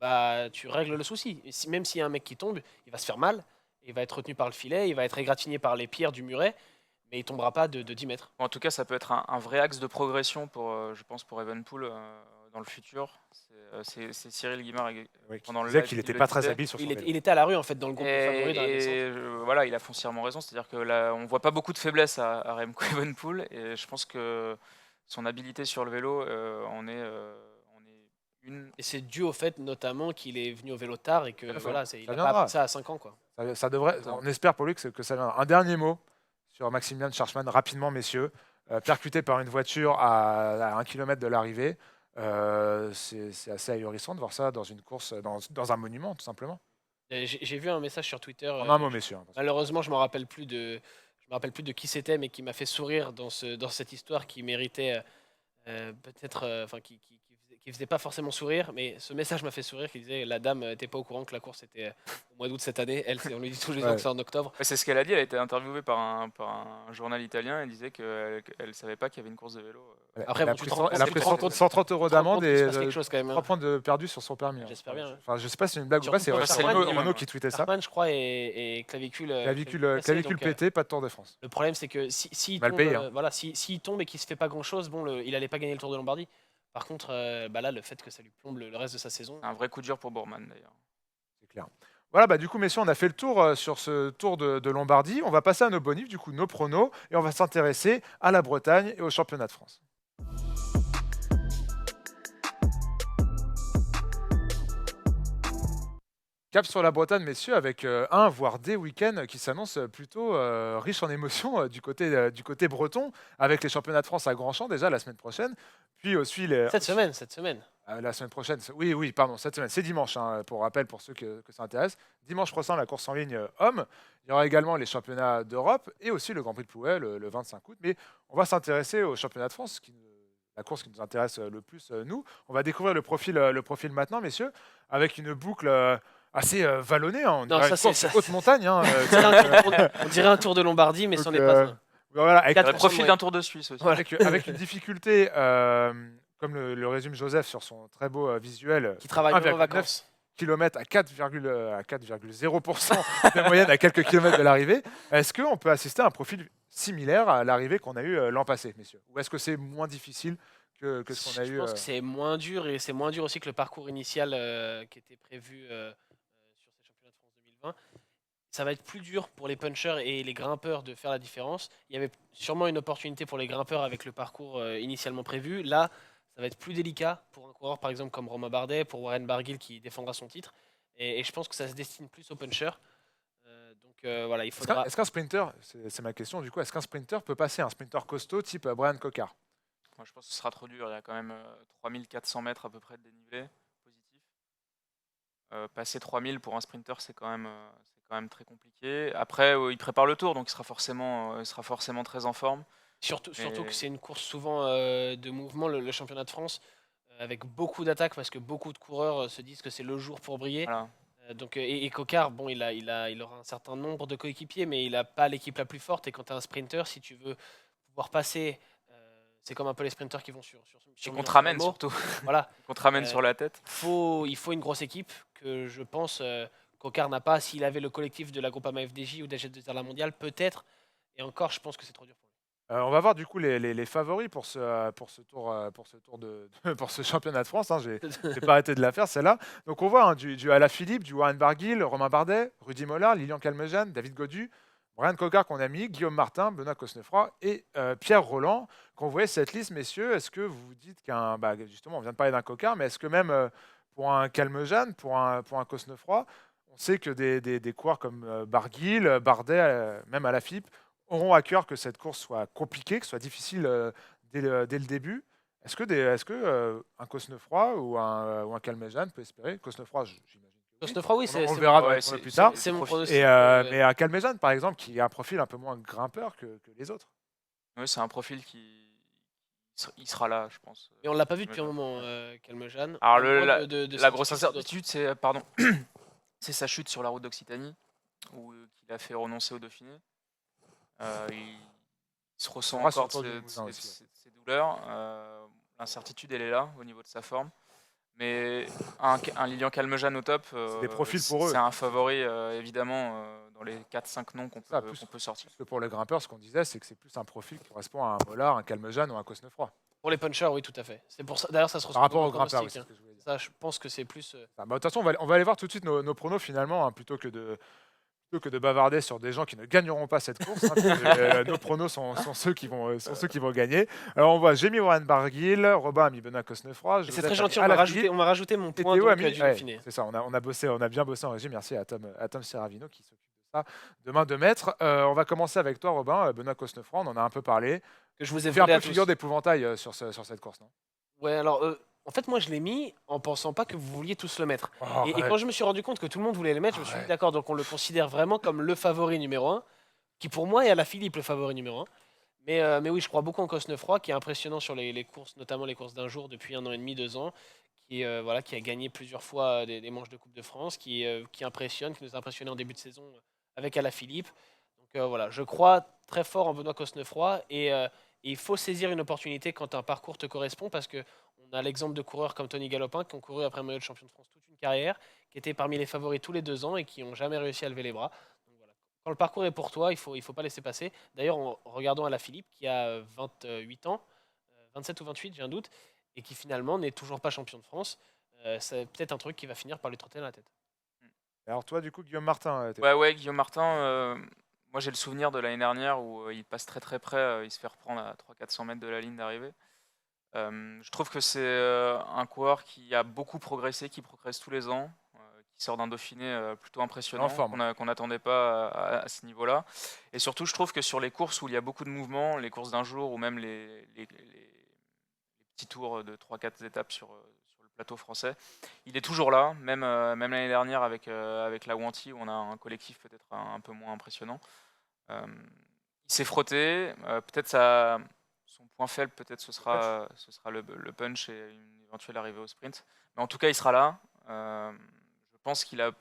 Speaker 2: bah tu règles le souci. Et même s'il y a un mec qui tombe, il va se faire mal, il va être retenu par le filet, il va être égratigné par les pierres du muret, mais il tombera pas de 10 mètres.
Speaker 3: En tout cas, ça peut être un vrai axe de progression je pense, pour Evenepoel dans le futur. C'est Cyril Guimard
Speaker 1: Oui, qui
Speaker 3: pendant le
Speaker 1: disait
Speaker 3: live
Speaker 1: qu'il
Speaker 3: qui
Speaker 1: n'était
Speaker 3: le
Speaker 1: pas très
Speaker 3: disait.
Speaker 1: habile sur son vélo.
Speaker 2: Il était à la rue en fait dans le groupe de favoris dans la descente.
Speaker 3: Voilà, il a foncièrement raison. C'est-à-dire que là, on voit pas beaucoup de faiblesse à Remco Evenepoel, et je pense que son habileté sur le vélo on est une.
Speaker 2: Et c'est dû au fait notamment qu'il est venu au vélo tard et que
Speaker 3: Tout à fait.
Speaker 2: voilà, il
Speaker 1: Ça
Speaker 2: a pas
Speaker 1: viendra.
Speaker 2: appris ça à 5 ans quoi.
Speaker 1: Ça devrait,
Speaker 3: Exactement.
Speaker 1: on espère pour lui que ça viendra. Un dernier mot sur Maximilian Schachmann, rapidement, messieurs. Percuté par une voiture à 1 km de l'arrivée. C'est assez ahurissant de voir ça dans une course, dans un monument, tout simplement.
Speaker 2: J'ai vu un message sur Twitter.
Speaker 1: En un mot, messieurs.
Speaker 2: Malheureusement, je me rappelle plus de qui c'était, mais qui m'a fait sourire dans cette histoire qui méritait peut-être, enfin qui faisait pas forcément sourire, mais ce message m'a fait sourire, qui disait la dame n'était pas au courant que la course était au mois d'août cette année. Elle, on lui dit tous les ans
Speaker 1: Ouais.
Speaker 2: que c'est en octobre.
Speaker 3: C'est ce qu'elle a dit. Elle a été interviewée par un journal italien. Elle disait qu'elle ne savait pas qu'il y avait une course de vélo.
Speaker 2: Après,
Speaker 1: elle a
Speaker 2: bon, tu
Speaker 1: pris,
Speaker 2: te rends
Speaker 1: elle a
Speaker 2: compte-
Speaker 1: pris
Speaker 2: tu te rends compte-
Speaker 1: 130 euros
Speaker 2: Tu te rends
Speaker 1: d'amende
Speaker 2: compte qu'il se
Speaker 1: et
Speaker 2: passe quelque chose quand même.
Speaker 1: 3 points de perdu sur son permis.
Speaker 2: J'espère bien.
Speaker 1: Enfin, je sais pas si c'est une blague ou
Speaker 2: Surtout
Speaker 1: pas. C'est
Speaker 2: que
Speaker 3: Charman,
Speaker 1: Renault qui tweetait ça.
Speaker 2: Hartmann, je crois, est clavicule cassée,
Speaker 1: Clavicule
Speaker 2: donc,
Speaker 1: pété, pas de Tour de France.
Speaker 2: le problème, c'est que s'il
Speaker 1: Mal
Speaker 2: tombe,
Speaker 1: payé, hein.
Speaker 2: voilà, s'il tombe et qu'il se fait pas grand-chose, bon, il allait pas gagner le Tour de Lombardie. Par contre, bah là, le fait que ça lui plombe le reste de sa saison.
Speaker 3: Un vrai coup dur pour Bourman d'ailleurs.
Speaker 1: C'est clair. Voilà, bah, du coup, messieurs, on a fait le tour sur ce tour de Lombardie. On va passer à nos bonifs, du coup, nos pronos, et on va s'intéresser à la Bretagne et au championnat de France. Cap sur la Bretagne, messieurs, avec un, voire des week-ends qui s'annoncent plutôt riches en émotions du côté breton, avec les championnats de France à Grandchamp déjà la semaine prochaine, puis aussi
Speaker 2: Cette semaine.
Speaker 1: la semaine prochaine, oui, pardon, cette semaine, c'est dimanche, hein, pour rappel, pour ceux que ça intéresse. Dimanche prochain, la course en ligne homme. Il y aura également les championnats d'Europe et aussi le Grand Prix de Plouay le 25 août. Mais on va s'intéresser au championnat de France, la course qui nous intéresse le plus, nous. On va découvrir le profil maintenant, messieurs, avec une boucle assez vallonnée. Hein. On
Speaker 2: Non,
Speaker 1: dirait
Speaker 2: ça,
Speaker 1: une
Speaker 2: c'est
Speaker 1: course
Speaker 2: ça.
Speaker 1: haute montagne. Hein,
Speaker 2: On dirait un tour de Lombardie, mais
Speaker 1: donc,
Speaker 2: c'en est pas un.
Speaker 1: voilà, avec,
Speaker 2: 4%,
Speaker 3: Le profil
Speaker 2: ouais.
Speaker 3: d'un Tour de Suisse aussi.
Speaker 2: Voilà.
Speaker 1: avec une difficulté, comme le résume Joseph sur son très beau visuel,
Speaker 2: Qui travaille même en
Speaker 1: 1,9
Speaker 2: vacances.
Speaker 1: km à 4,0% de moyenne à quelques kilomètres de l'arrivée. Est-ce qu'on peut assister à un profil similaire à l'arrivée qu'on a eu l'an passé, messieurs? Ou est-ce que c'est moins difficile que ce qu'on a
Speaker 2: Je
Speaker 1: eu
Speaker 2: pense que c'est moins dur et c'est moins dur aussi que le parcours initial qui était prévu sur ces championnats de France 2020. Ça va être plus dur pour les punchers et les grimpeurs de faire la différence. Il y avait sûrement une opportunité pour les grimpeurs avec le parcours initialement prévu. Là, ça va être plus délicat pour un coureur par exemple comme Romain Bardet, pour Warren Barguil qui défendra son titre. Et je pense que ça se destine plus aux punchers. Voilà, il
Speaker 1: Est-ce
Speaker 2: faudra.
Speaker 1: qu'un sprinter, c'est ma question du coup, est-ce qu'un sprinter peut passer un sprinter costaud type Brian Cocard?
Speaker 3: Moi, je pense que ce sera trop dur. Il y a quand même 3400 mètres à peu près de dénivelé positif. Passer 3000 pour un sprinter, c'est quand même très compliqué. Après, il prépare le tour, donc il sera forcément très en forme.
Speaker 2: Surtout
Speaker 3: Mais-
Speaker 2: que c'est une course souvent de mouvement, le championnat de France, avec beaucoup d'attaques parce que beaucoup de coureurs se disent que c'est le jour pour briller.
Speaker 3: Voilà.
Speaker 2: Et Cocard, bon, il aura un certain nombre de coéquipiers, mais il n'a pas l'équipe la plus forte. Et quand tu es un sprinter, si tu veux pouvoir passer, c'est comme un peu les sprinters qui vont
Speaker 3: Et qu'on
Speaker 2: Milan
Speaker 3: te ramène
Speaker 2: San Remo.
Speaker 3: surtout.
Speaker 2: Voilà,
Speaker 3: Qu'on te ramène
Speaker 2: Euh,
Speaker 3: sur la tête.
Speaker 2: il faut une grosse équipe que je pense Cocard n'a pas. S'il avait le collectif de la Groupama FDJ ou d'AG2R La Mondiale, peut-être. Et encore, je pense que c'est trop dur pour lui.
Speaker 1: On va voir du coup les favoris pour ce tour, pour ce championnat de France. Hein, j'ai pas arrêté de la faire celle-là. Donc on voit hein, du Alaphilippe, du Warren Barguil, Romain Bardet, Rudy Mollard, Lilian Calmejane, David Godu, Brian Cocard qu'on a mis, Guillaume Martin, Benoît Cosnefroy et Pierre Roland. Quand vous voyez cette liste, messieurs, est-ce que vous vous dites justement, on vient de parler d'un Cocard, mais est-ce que même pour un Calmejane, pour un Cosnefroy, on sait que des coureurs comme Barguil, Bardet, même Alaphilippe, auront à cœur que cette course soit compliquée, que ce soit difficile dès le début. Est-ce que un Cosnefroy ou un Calmejane peut espérer? Cosnefroy, j'imagine que oui.
Speaker 2: Cosnefroy, oui,
Speaker 1: On le verra dans
Speaker 3: ouais,
Speaker 1: les tournois plus tard.
Speaker 2: c'est mon
Speaker 3: profil.
Speaker 2: pronostic.
Speaker 1: Mais un Calmejane, par exemple, qui a un profil un peu moins grimpeur que les autres.
Speaker 3: Oui, c'est un profil il sera là, je pense.
Speaker 2: Mais on l'a pas vu depuis un moment, Calmejane.
Speaker 3: Alors,
Speaker 2: À moins
Speaker 3: la grosse
Speaker 2: certitude
Speaker 3: incertitude, c'est c'est sa chute sur la route d'Occitanie, où il a fait renoncer au Dauphiné. Il se ressent
Speaker 1: On verra sur
Speaker 3: encore
Speaker 1: le Tour
Speaker 3: de
Speaker 1: du Moulin aussi,
Speaker 3: ses douleurs. L'incertitude, elle est là au niveau de sa forme. Mais un Lilian Calmejane au top,
Speaker 1: des profils pour eux.
Speaker 3: c'est un favori évidemment dans les 4-5 noms qu'on
Speaker 1: Ça,
Speaker 3: peut sortir.
Speaker 1: Parce que pour le grimpeur, ce qu'on disait, c'est que c'est plus un profil qui correspond à un Mollard, un Calmejane ou un Cosnefroy.
Speaker 2: Pour les punchers, oui, tout à fait. C'est pour ça. D'ailleurs, ça se
Speaker 1: Par
Speaker 2: ressent
Speaker 1: rapport
Speaker 2: dans
Speaker 1: au
Speaker 2: mon
Speaker 1: grimpeur, oui,
Speaker 2: pronostic,
Speaker 1: c'est
Speaker 2: hein.
Speaker 1: ce que je voulais dire.
Speaker 2: Ça, je pense que c'est plus.
Speaker 1: De toute façon, on va aller voir tout de suite nos pronos finalement, hein, plutôt que de bavarder sur des gens qui ne gagneront pas cette course. Hein, parce que, nos pronos sont ceux qui vont gagner. Alors on voit, j'ai mis Warren Barguil, Robin a mis Benoît Cosnefroy.
Speaker 2: Et c'est très gentil, on m'a rajouté mon point
Speaker 1: Théo a
Speaker 2: donc,
Speaker 1: mis,
Speaker 2: du
Speaker 1: ouais,
Speaker 2: Dauphiné.
Speaker 1: c'est ça, on a bien bossé en régie. Merci à Tom Serravino qui s'occupe de ça de main de maître. On va commencer avec toi, Robin. Benoît Cosnefroy, on en a un peu parlé.
Speaker 2: Que je vous ai
Speaker 1: Fait un
Speaker 2: volé à
Speaker 1: peu
Speaker 2: tous.
Speaker 1: figure d'épouvantail sur cette course, non?
Speaker 2: Ouais, alors, en fait, moi, je l'ai mis en pensant pas que vous vouliez tous le mettre.
Speaker 1: Oh,
Speaker 2: Et quand je me suis rendu compte que tout le monde voulait le mettre, je me suis dit d'accord, donc on le considère vraiment comme le favori numéro 1, qui pour moi est à la Philippe le favori numéro 1. Mais oui, je crois beaucoup en Cosnefroy, qui est impressionnant sur les courses, notamment les courses d'un jour depuis 1 an et demi, 2 ans, qui a gagné plusieurs fois des manches de Coupe de France, qui impressionne, qui nous a impressionné en début de saison avec Alaphilippe. Donc voilà, je crois très fort en Benoît Cosnefroy et il faut saisir une opportunité quand un parcours te correspond parce que on a l'exemple de coureurs comme Tony Galopin qui ont couru après un maillot de champion de France toute une carrière, qui étaient parmi les favoris tous les 2 ans et qui n'ont jamais réussi à lever les bras. Donc voilà. Quand le parcours est pour toi, il faut pas laisser passer. D'ailleurs, regardons Alaphilippe qui a 28 ans, 27 ou 28, j'ai un doute, et qui finalement n'est toujours pas champion de France. C'est peut-être un truc qui va finir par lui trotter dans la tête.
Speaker 1: Alors toi, du coup, Guillaume Martin,
Speaker 3: Ouais, Guillaume Martin, moi j'ai le souvenir de l'année dernière où il passe très très près, il se fait reprendre à 300-400 mètres de la ligne d'arrivée. Je trouve que c'est un coureur qui a beaucoup progressé, qui progresse tous les ans, qui sort d'un Dauphiné plutôt
Speaker 1: en
Speaker 3: impressionnant,
Speaker 1: forme.
Speaker 3: qu'on n'attendait pas à ce niveau-là. Et surtout, je trouve que sur les courses où il y a beaucoup de mouvements, les courses d'un jour ou même les petits tours de 3-4 étapes sur le plateau français, il est toujours là, même l'année dernière avec la Wanty, où on a un collectif peut-être un peu moins impressionnant. Il s'est frotté, peut-être son point faible, peut-être ce sera le punch et une éventuelle arrivée au sprint. Mais en tout cas, il sera là. Je pense qu'il a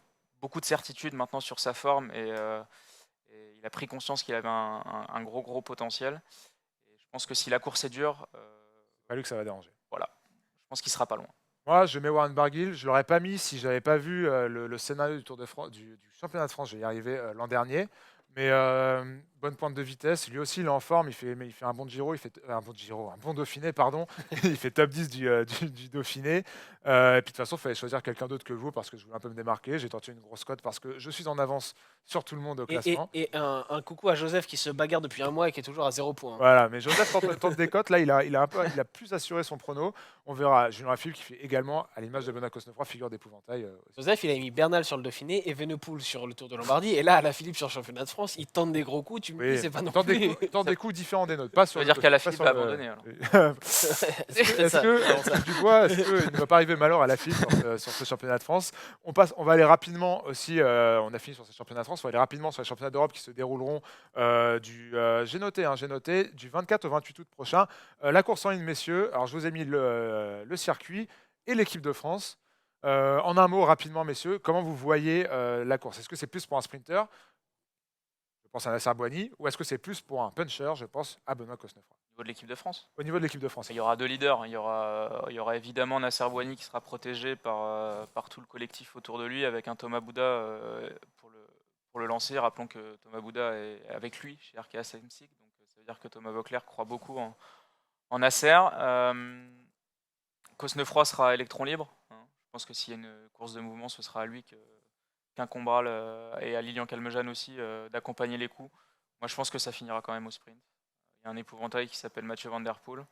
Speaker 3: beaucoup de certitude maintenant sur sa forme et il a pris conscience qu'il avait un gros potentiel. Et je pense que si la course est dure,
Speaker 1: Pas lui que ça va déranger.
Speaker 3: voilà, je pense qu'il sera pas loin.
Speaker 1: Moi, je mets Warren Barguil. Je l'aurais pas mis si j'avais pas vu le scénario du Tour de France, du championnat de France. J'y arrivé l'an dernier. Mais bonne pointe de vitesse. Lui aussi, il est en forme. Mais il fait un bon Giro. Il fait un bon Dauphiné, pardon. Il fait top 10 du Dauphiné. Et puis de toute façon, il fallait choisir quelqu'un d'autre que vous parce que je voulais un peu me démarquer. J'ai tenté une grosse cote parce que je suis en avance sur tout le monde au classement.
Speaker 2: Et un coucou à Joseph qui se bagarre depuis un mois et qui est toujours à 0 points.
Speaker 1: Voilà, mais Joseph tente des cotes. Là, il a plus assuré son prono. On verra. Julien Philippe qui fait également, à l'image de Benoît Cosnefroy, figure d'épouvantail. Aussi.
Speaker 2: Joseph, il a mis Bernal sur le Dauphiné et Venepool sur le Tour de Lombardie. Et là, à la Philippe sur le championnat de France, il tente des gros coups. Tu me dis, c'est pas non plus.
Speaker 1: Des coups différents des nôtres. Pas
Speaker 3: Ça
Speaker 1: sur
Speaker 3: veut dire qu'à la Philippe a
Speaker 1: le-
Speaker 3: abandonné. Alors.
Speaker 1: Est-ce que Dubois, il ne va pas arriver malheur à la Philippe sur ce championnat de France? On va aller rapidement aussi. On a fini sur ce championnat de France. On va aller rapidement sur les championnats d'Europe qui se dérouleront j'ai noté, du 24 au 28 août prochain. La course en ligne, messieurs. Alors, je vous ai mis le circuit et l'équipe de France. En un mot, rapidement, messieurs, comment vous voyez la course? Est-ce que c'est plus pour un sprinter? Je pense à Nasser Boigny. Ou est-ce que c'est plus pour un puncher? Je pense à Benoît Cosnefroy.
Speaker 3: Au niveau de l'équipe de France.
Speaker 1: Au niveau de l'équipe de France.
Speaker 3: Il y aura deux leaders. Il y aura évidemment Nasser Boigny qui sera protégé par tout le collectif autour de lui avec un Thomas Bouda pour le lancer. Rappelons que Thomas Bouda est avec lui chez RKA Samsic. Donc ça veut dire que Thomas Voeckler croit beaucoup en Nasser. Cosnefroy sera électron libre. Je pense que s'il y a une course de mouvement, ce sera à lui qu'incombera et à Lilian Calmejane aussi d'accompagner les coups. Moi, je pense que ça finira quand même au sprint. Il y a un épouvantail qui s'appelle Mathieu Van Der Poel.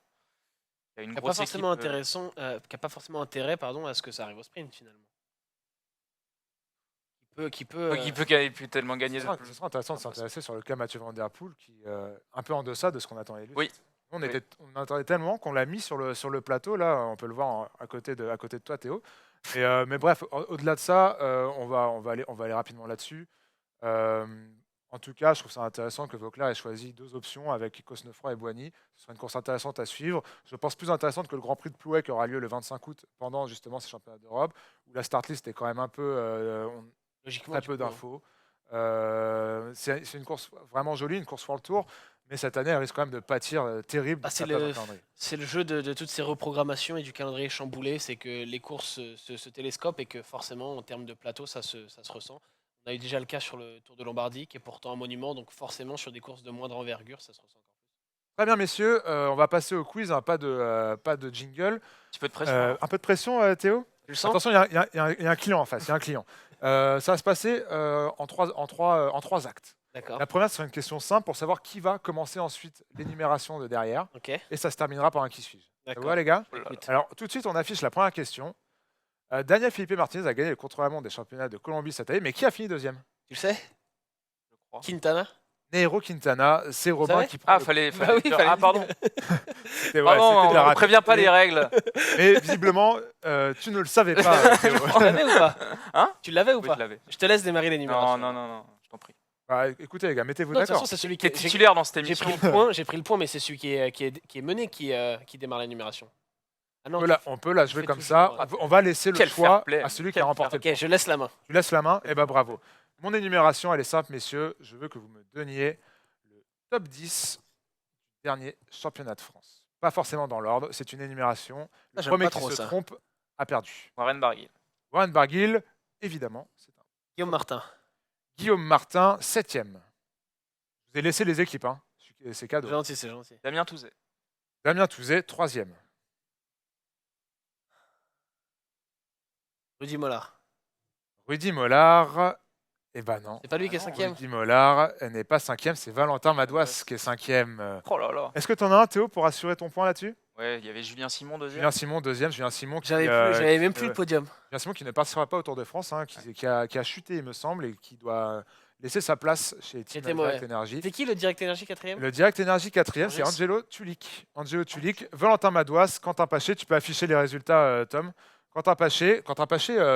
Speaker 3: Il y a une
Speaker 2: Qui n'a
Speaker 3: grosse
Speaker 2: pas forcément
Speaker 3: équipe,
Speaker 2: qui a pas forcément intérêt à ce que ça arrive au sprint finalement. Qui peut
Speaker 3: qui peut tellement gagner.
Speaker 1: Ce sera intéressant de s'intéresser sur le cas Mathieu Van Der Poel, qui est un peu en deçà de ce qu'on attendait de lui.
Speaker 3: Oui.
Speaker 1: On attendait tellement qu'on l'a mis sur le plateau. Là, on peut le voir à côté de toi, Théo. Mais bref, au-delà de ça, on va aller rapidement là-dessus. En tout cas, je trouve ça intéressant que Voeckler ait choisi deux options avec Cosnefroy et Boigny. Ce sera une course intéressante à suivre. Je pense plus intéressante que le Grand Prix de Plouay qui aura lieu le 25 août pendant justement ces championnats d'Europe, où la start list est quand même un peu
Speaker 2: logiquement
Speaker 1: très peu d'infos. C'est une course vraiment jolie, une course World Tour, mais cette année, elle risque quand même de pâtir terrible.
Speaker 2: C'est le jeu de toutes ces reprogrammations et du calendrier chamboulé, c'est que les courses se télescopent et que forcément, en termes de plateau, ça se ressent. On a eu déjà le cas sur le Tour de Lombardie, qui est pourtant un monument, donc forcément, sur des courses de moindre envergure, ça se ressent encore plus.
Speaker 1: Très bien, messieurs, on va passer au quiz, hein, pas de jingle.
Speaker 3: Un petit peu de pression.
Speaker 1: Un peu de pression, Théo?
Speaker 2: Tu le sens?
Speaker 1: Attention, il y a un client en face, il y a un client. Ça va se passer en trois actes.
Speaker 2: D'accord.
Speaker 1: La première sera une question simple pour savoir qui va commencer ensuite l'énumération de derrière.
Speaker 2: Ok.
Speaker 1: Et ça se terminera par un qui suis-je. Ça
Speaker 2: D'accord.
Speaker 1: vous va, les gars?
Speaker 3: Oh là là.
Speaker 1: Alors, tout de suite, on affiche la première question. Daniel Felipe Martinez a gagné le contre-la-montre des championnats de Colombie cette année, mais qui a fini deuxième?
Speaker 2: Tu le sais?
Speaker 3: Je crois.
Speaker 2: Quintana?
Speaker 1: Nairo Quintana, c'est Robin
Speaker 2: savez
Speaker 1: qui prend.
Speaker 3: Ah, fallait
Speaker 2: Bah oui,
Speaker 3: dire.
Speaker 2: fallait
Speaker 3: Ah,
Speaker 2: le
Speaker 3: pardon.
Speaker 1: C'était
Speaker 3: Pardon,
Speaker 1: de la
Speaker 3: on ne prévient pas les règles.
Speaker 1: Mais visiblement, tu ne le savais pas, Théo.
Speaker 2: Tu l'avais ou pas?
Speaker 3: Hein?
Speaker 2: Tu l'avais ou
Speaker 3: Oui,
Speaker 2: pas?
Speaker 3: je l'avais.
Speaker 2: Je te laisse démarrer l'énumération.
Speaker 3: Non, je t'en prie.
Speaker 1: Bah, écoutez, les gars, mettez-vous
Speaker 2: Non, de toute
Speaker 1: d'accord.
Speaker 2: façon, c'est celui
Speaker 3: Qui
Speaker 2: qui
Speaker 3: est titulaire dans cette
Speaker 2: J'ai
Speaker 3: émission.
Speaker 2: pris le point, mais c'est celui qui est mené qui démarre l'énumération. Ah non,
Speaker 1: On peut la jouer
Speaker 2: fais
Speaker 1: comme
Speaker 2: toujours,
Speaker 1: ça.
Speaker 2: ouais.
Speaker 1: On va laisser le
Speaker 3: Quel
Speaker 1: choix
Speaker 3: fair play.
Speaker 1: à celui qui
Speaker 3: Quel
Speaker 1: a remporté
Speaker 3: fair
Speaker 1: le point.
Speaker 2: ok, je laisse la main.
Speaker 1: Tu laisses la main? Eh ben bravo. Mon énumération, elle est simple, messieurs. Je veux que vous me donniez le top 10 du dernier championnat de France. Pas forcément dans l'ordre, c'est une énumération. Le
Speaker 2: j'aime
Speaker 1: premier
Speaker 2: pas
Speaker 1: qui
Speaker 2: trop
Speaker 1: se
Speaker 2: ça.
Speaker 1: trompe a perdu.
Speaker 3: Warren Barguil.
Speaker 1: Warren Barguil, évidemment.
Speaker 2: Guillaume Martin.
Speaker 1: Guillaume Martin, 7e. Je vous ai laissé les équipes, hein. C'est cadeau.
Speaker 2: C'est gentil.
Speaker 3: Damien Touzet.
Speaker 1: Damien Touzet, 3e.
Speaker 2: Rudy Mollard.
Speaker 1: Rudy Mollard, eh ben non.
Speaker 2: C'est pas lui qui est cinquième.
Speaker 1: Rudy Mollard n'est pas cinquième, c'est Valentin Madouas qui est cinquième.
Speaker 3: Oh là là.
Speaker 1: Est-ce que tu en as un, Théo, pour assurer ton point là-dessus?
Speaker 3: Ouais, il y avait Julien Simon deuxième.
Speaker 1: Julien Simon, deuxième. Julien Simon qui,
Speaker 2: J'avais même plus le podium.
Speaker 1: Julien Simon qui ne participera pas au Tour de France, hein, qui a chuté, il me semble, et qui doit laisser sa place chez Team
Speaker 2: C'était
Speaker 1: Direct
Speaker 2: mauvais.
Speaker 1: Energy.
Speaker 2: C'est qui le Direct Energy quatrième?
Speaker 1: Le Direct Energy quatrième, c'est
Speaker 2: Angers.
Speaker 1: Angelo Tulik. Angelo Tulik, Valentin Madouas, Quentin Paché. Tu peux afficher les résultats, Tom. Quentin Paché,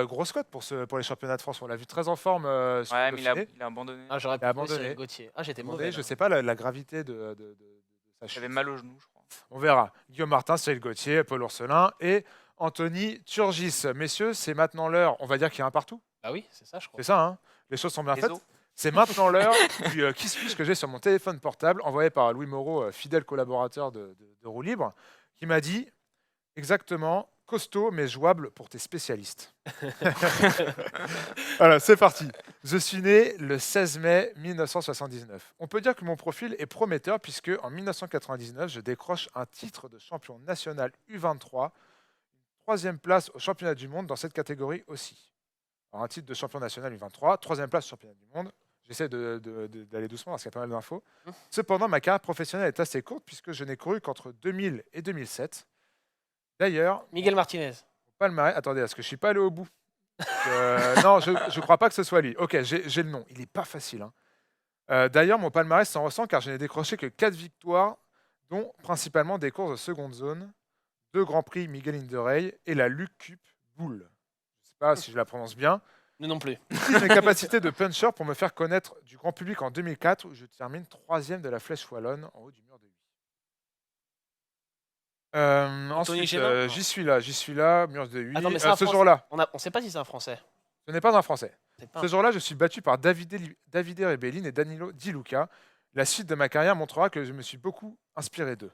Speaker 1: grosse cote pour les championnats de France. On l'a vu très en forme sur
Speaker 3: Ouais,
Speaker 1: le
Speaker 3: mais
Speaker 1: Dauphiné.
Speaker 3: il a abandonné.
Speaker 2: Ah, j'aurais
Speaker 1: Il a
Speaker 2: pu jouer
Speaker 1: abandonné.
Speaker 2: Cyril Gauthier. Ah, j'étais
Speaker 1: Demandé,
Speaker 2: mauvais.
Speaker 1: je
Speaker 2: là.
Speaker 1: sais pas la gravité de sa chute.
Speaker 3: J'avais mal au genou, je crois.
Speaker 1: On verra. Guillaume Martin, Cyril Gauthier, Paul Ourselin et Anthony Turgis. Messieurs, c'est maintenant l'heure. On va dire qu'il y a un partout.
Speaker 2: Ah oui, c'est ça, je crois.
Speaker 1: C'est ça, hein? Les choses sont bien
Speaker 3: Les
Speaker 1: faites.
Speaker 3: os.
Speaker 1: C'est maintenant l'heure du Qui suis-je que j'ai sur mon téléphone portable, envoyé par Louis Moreau, fidèle collaborateur de Roue Libre, qui m'a dit exactement costaud mais jouable pour tes spécialistes. Voilà, c'est parti. Je suis né le 16 mai 1979. On peut dire que mon profil est prometteur puisque en 1999, je décroche un titre de champion national U23, troisième place au championnat du monde dans cette catégorie aussi. Alors, un titre de champion national U23, troisième place au championnat du monde. J'essaie d'aller doucement parce qu'il y a pas mal d'infos. Cependant, ma carrière professionnelle est assez courte puisque je n'ai couru qu'entre 2000 et 2007. D'ailleurs,
Speaker 2: Miguel Martinez.
Speaker 1: palmarès. Attendez, est-ce que je suis pas allé au bout? Non, je ne crois pas que ce soit lui. Ok, j'ai le nom. Il n'est pas facile, hein. D'ailleurs, mon palmarès s'en ressent car je n'ai décroché que 4 victoires, dont principalement des courses de seconde zone, 2 Grands Prix Miguel Indurain et la Luke Cup Bull. Je ne sais pas si je la prononce bien.
Speaker 2: Nous non plus.
Speaker 1: Mes capacités de puncher pour me faire connaître du grand public en 2004 où je termine 3e de la Flèche Wallonne en haut du mur de 8. Ensuite,
Speaker 2: Génin
Speaker 1: j'y suis là, mur de 8.
Speaker 2: Attends, mais c'est un
Speaker 1: Ce
Speaker 2: Français.
Speaker 1: jour-là,
Speaker 2: On sait pas si c'est un Français.
Speaker 1: ce n'est pas un Français.
Speaker 2: C'est pas
Speaker 1: Ce jour-là, je suis battu par Davide Rebellin et Danilo Di Luca. La suite de ma carrière montrera que je me suis beaucoup inspiré d'eux.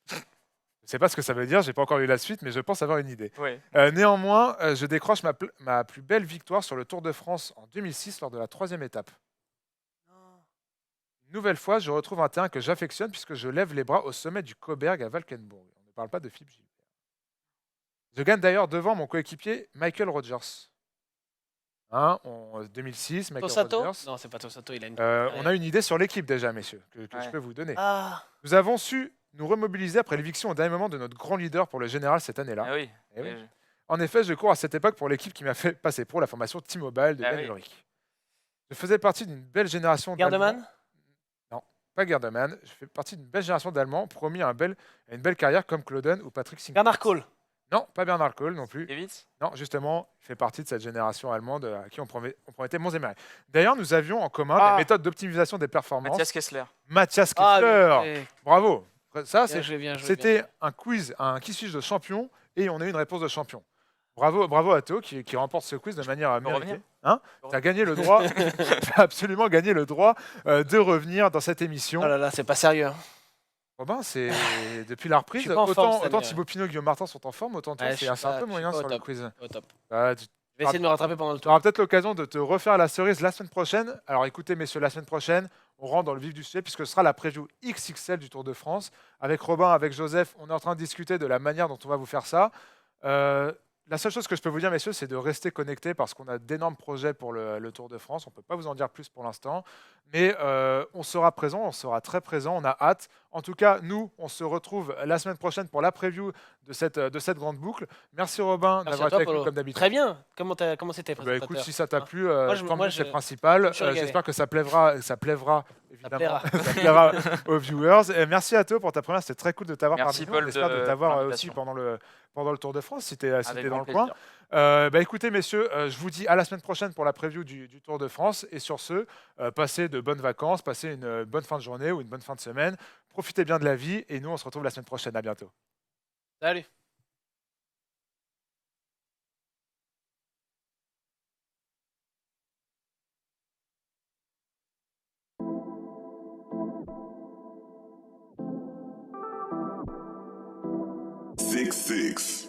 Speaker 1: Je ne sais pas ce que ça veut dire, j'ai pas encore lu la suite, mais je pense avoir une idée.
Speaker 3: Ouais.
Speaker 1: Néanmoins, je décroche ma plus belle victoire sur le Tour de France en 2006 lors de la 3e étape. Une nouvelle fois, je retrouve un terrain que j'affectionne puisque je lève les bras au sommet du Koberg à Valkenburg. On ne parle pas de Philippe Gilbert. Je gagne d'ailleurs devant mon coéquipier Michael Rogers. Hein, en 2006, Michael
Speaker 2: Tosato?
Speaker 1: Rogers.
Speaker 2: Non, c'est pas Tosato, il a une.
Speaker 1: On a une idée sur l'équipe déjà, messieurs, que
Speaker 3: Ouais.
Speaker 1: je peux vous donner.
Speaker 2: Ah,
Speaker 1: Nous avons su nous remobiliser après l'éviction au dernier moment de notre grand leader pour le général cette année-là.
Speaker 3: Ah oui.
Speaker 1: Eh oui.
Speaker 3: Et-
Speaker 1: En effet, je cours à cette époque pour l'équipe qui m'a fait passer pro, la formation T-Mobile de
Speaker 3: Ah
Speaker 1: Ben
Speaker 3: oui.
Speaker 1: Ulrich. Je faisais partie d'une belle génération
Speaker 2: Gardeman?
Speaker 1: d'Allemands. Non, pas Gardeman. Je fais partie d'une belle génération d'Allemands promis à une belle carrière comme Clauden ou Patrick Sinclair.
Speaker 2: Bernard Cole.
Speaker 1: Non, pas Bernard Kohl non plus.
Speaker 3: Evitz.
Speaker 1: Non, justement, il fait partie de cette génération allemande à qui on promettait monts et merveilles. D'ailleurs, nous avions en commun
Speaker 2: Ah.
Speaker 1: des méthodes d'optimisation des performances.
Speaker 3: Mathias Kessler.
Speaker 1: Mathias
Speaker 2: Ah,
Speaker 1: Kessler. Bravo. Ça,
Speaker 2: bien joué, bien joué.
Speaker 1: c'était un quiz, un qui suis-je de champion, et on a eu une réponse de champion. Bravo à Théo qui remporte ce quiz de manière
Speaker 3: peux
Speaker 1: méritée.
Speaker 3: revenir
Speaker 1: Hein, tu as gagné le droit, t'as absolument gagné le droit de revenir dans cette émission.
Speaker 2: Oh là là, c'est pas sérieux. hein.
Speaker 1: Robin, c'est depuis la reprise,
Speaker 2: Je suis pas en forme cette
Speaker 1: autant
Speaker 2: année,
Speaker 1: Thibaut Pinot et Guillaume Martin sont en forme, autant toi,
Speaker 2: Ouais, je
Speaker 1: c'est
Speaker 2: suis
Speaker 1: un
Speaker 2: pas-
Speaker 1: peu
Speaker 2: je
Speaker 1: moyen
Speaker 2: suis pas au
Speaker 1: sur le
Speaker 2: top.
Speaker 1: quiz.
Speaker 2: Au top.
Speaker 1: Ah,
Speaker 2: Je vais essayer de me rattraper pendant le
Speaker 1: tu
Speaker 2: tour.
Speaker 1: auras peut-être l'occasion de te refaire la cerise la semaine prochaine. Alors écoutez, messieurs, la semaine prochaine, on rentre dans le vif du sujet puisque ce sera la preview XXL du Tour de France. Avec Robin, avec Joseph, on est en train de discuter de la manière dont on va vous faire ça. La seule chose que je peux vous dire, messieurs, c'est de rester connectés parce qu'on a d'énormes projets pour le Tour de France. On ne peut pas vous en dire plus pour l'instant. Mais on sera présent, on sera très présent, on a hâte. En tout cas, nous, on se retrouve la semaine prochaine pour la preview de cette grande boucle. Merci Robin
Speaker 2: Merci
Speaker 1: d'avoir
Speaker 2: à
Speaker 1: été
Speaker 2: toi,
Speaker 1: avec nous
Speaker 2: Polo.
Speaker 1: comme d'habitude.
Speaker 2: Très bien. Comment c'était,
Speaker 1: Bah,
Speaker 2: présentateur
Speaker 1: écoute, si ça t'a plu,
Speaker 2: Moi,
Speaker 1: tant mieux,
Speaker 2: je
Speaker 1: c'est le principal.
Speaker 2: me suis régalé.
Speaker 1: J'espère que ça plaira évidemment.
Speaker 2: plaira.
Speaker 1: Ça plaira aux viewers. Et merci à toi pour ta première, c'était très cool de t'avoir
Speaker 3: Merci,
Speaker 1: parmi nous. On
Speaker 3: Paul,
Speaker 1: espère de
Speaker 3: de
Speaker 1: t'avoir aussi
Speaker 3: l'invitation.
Speaker 1: pendant le Tour de France si t'es
Speaker 3: Avec
Speaker 1: dans
Speaker 3: grand
Speaker 1: le coin.
Speaker 3: plaisir.
Speaker 1: Bah, écoutez, messieurs, je vous dis à la semaine prochaine pour la preview du Tour de France. Et sur ce, passez de bonnes vacances, passez une bonne fin de journée ou une bonne fin de semaine. Profitez bien de la vie et nous, on se retrouve la semaine prochaine. À bientôt.
Speaker 2: Salut.
Speaker 4: Six, six.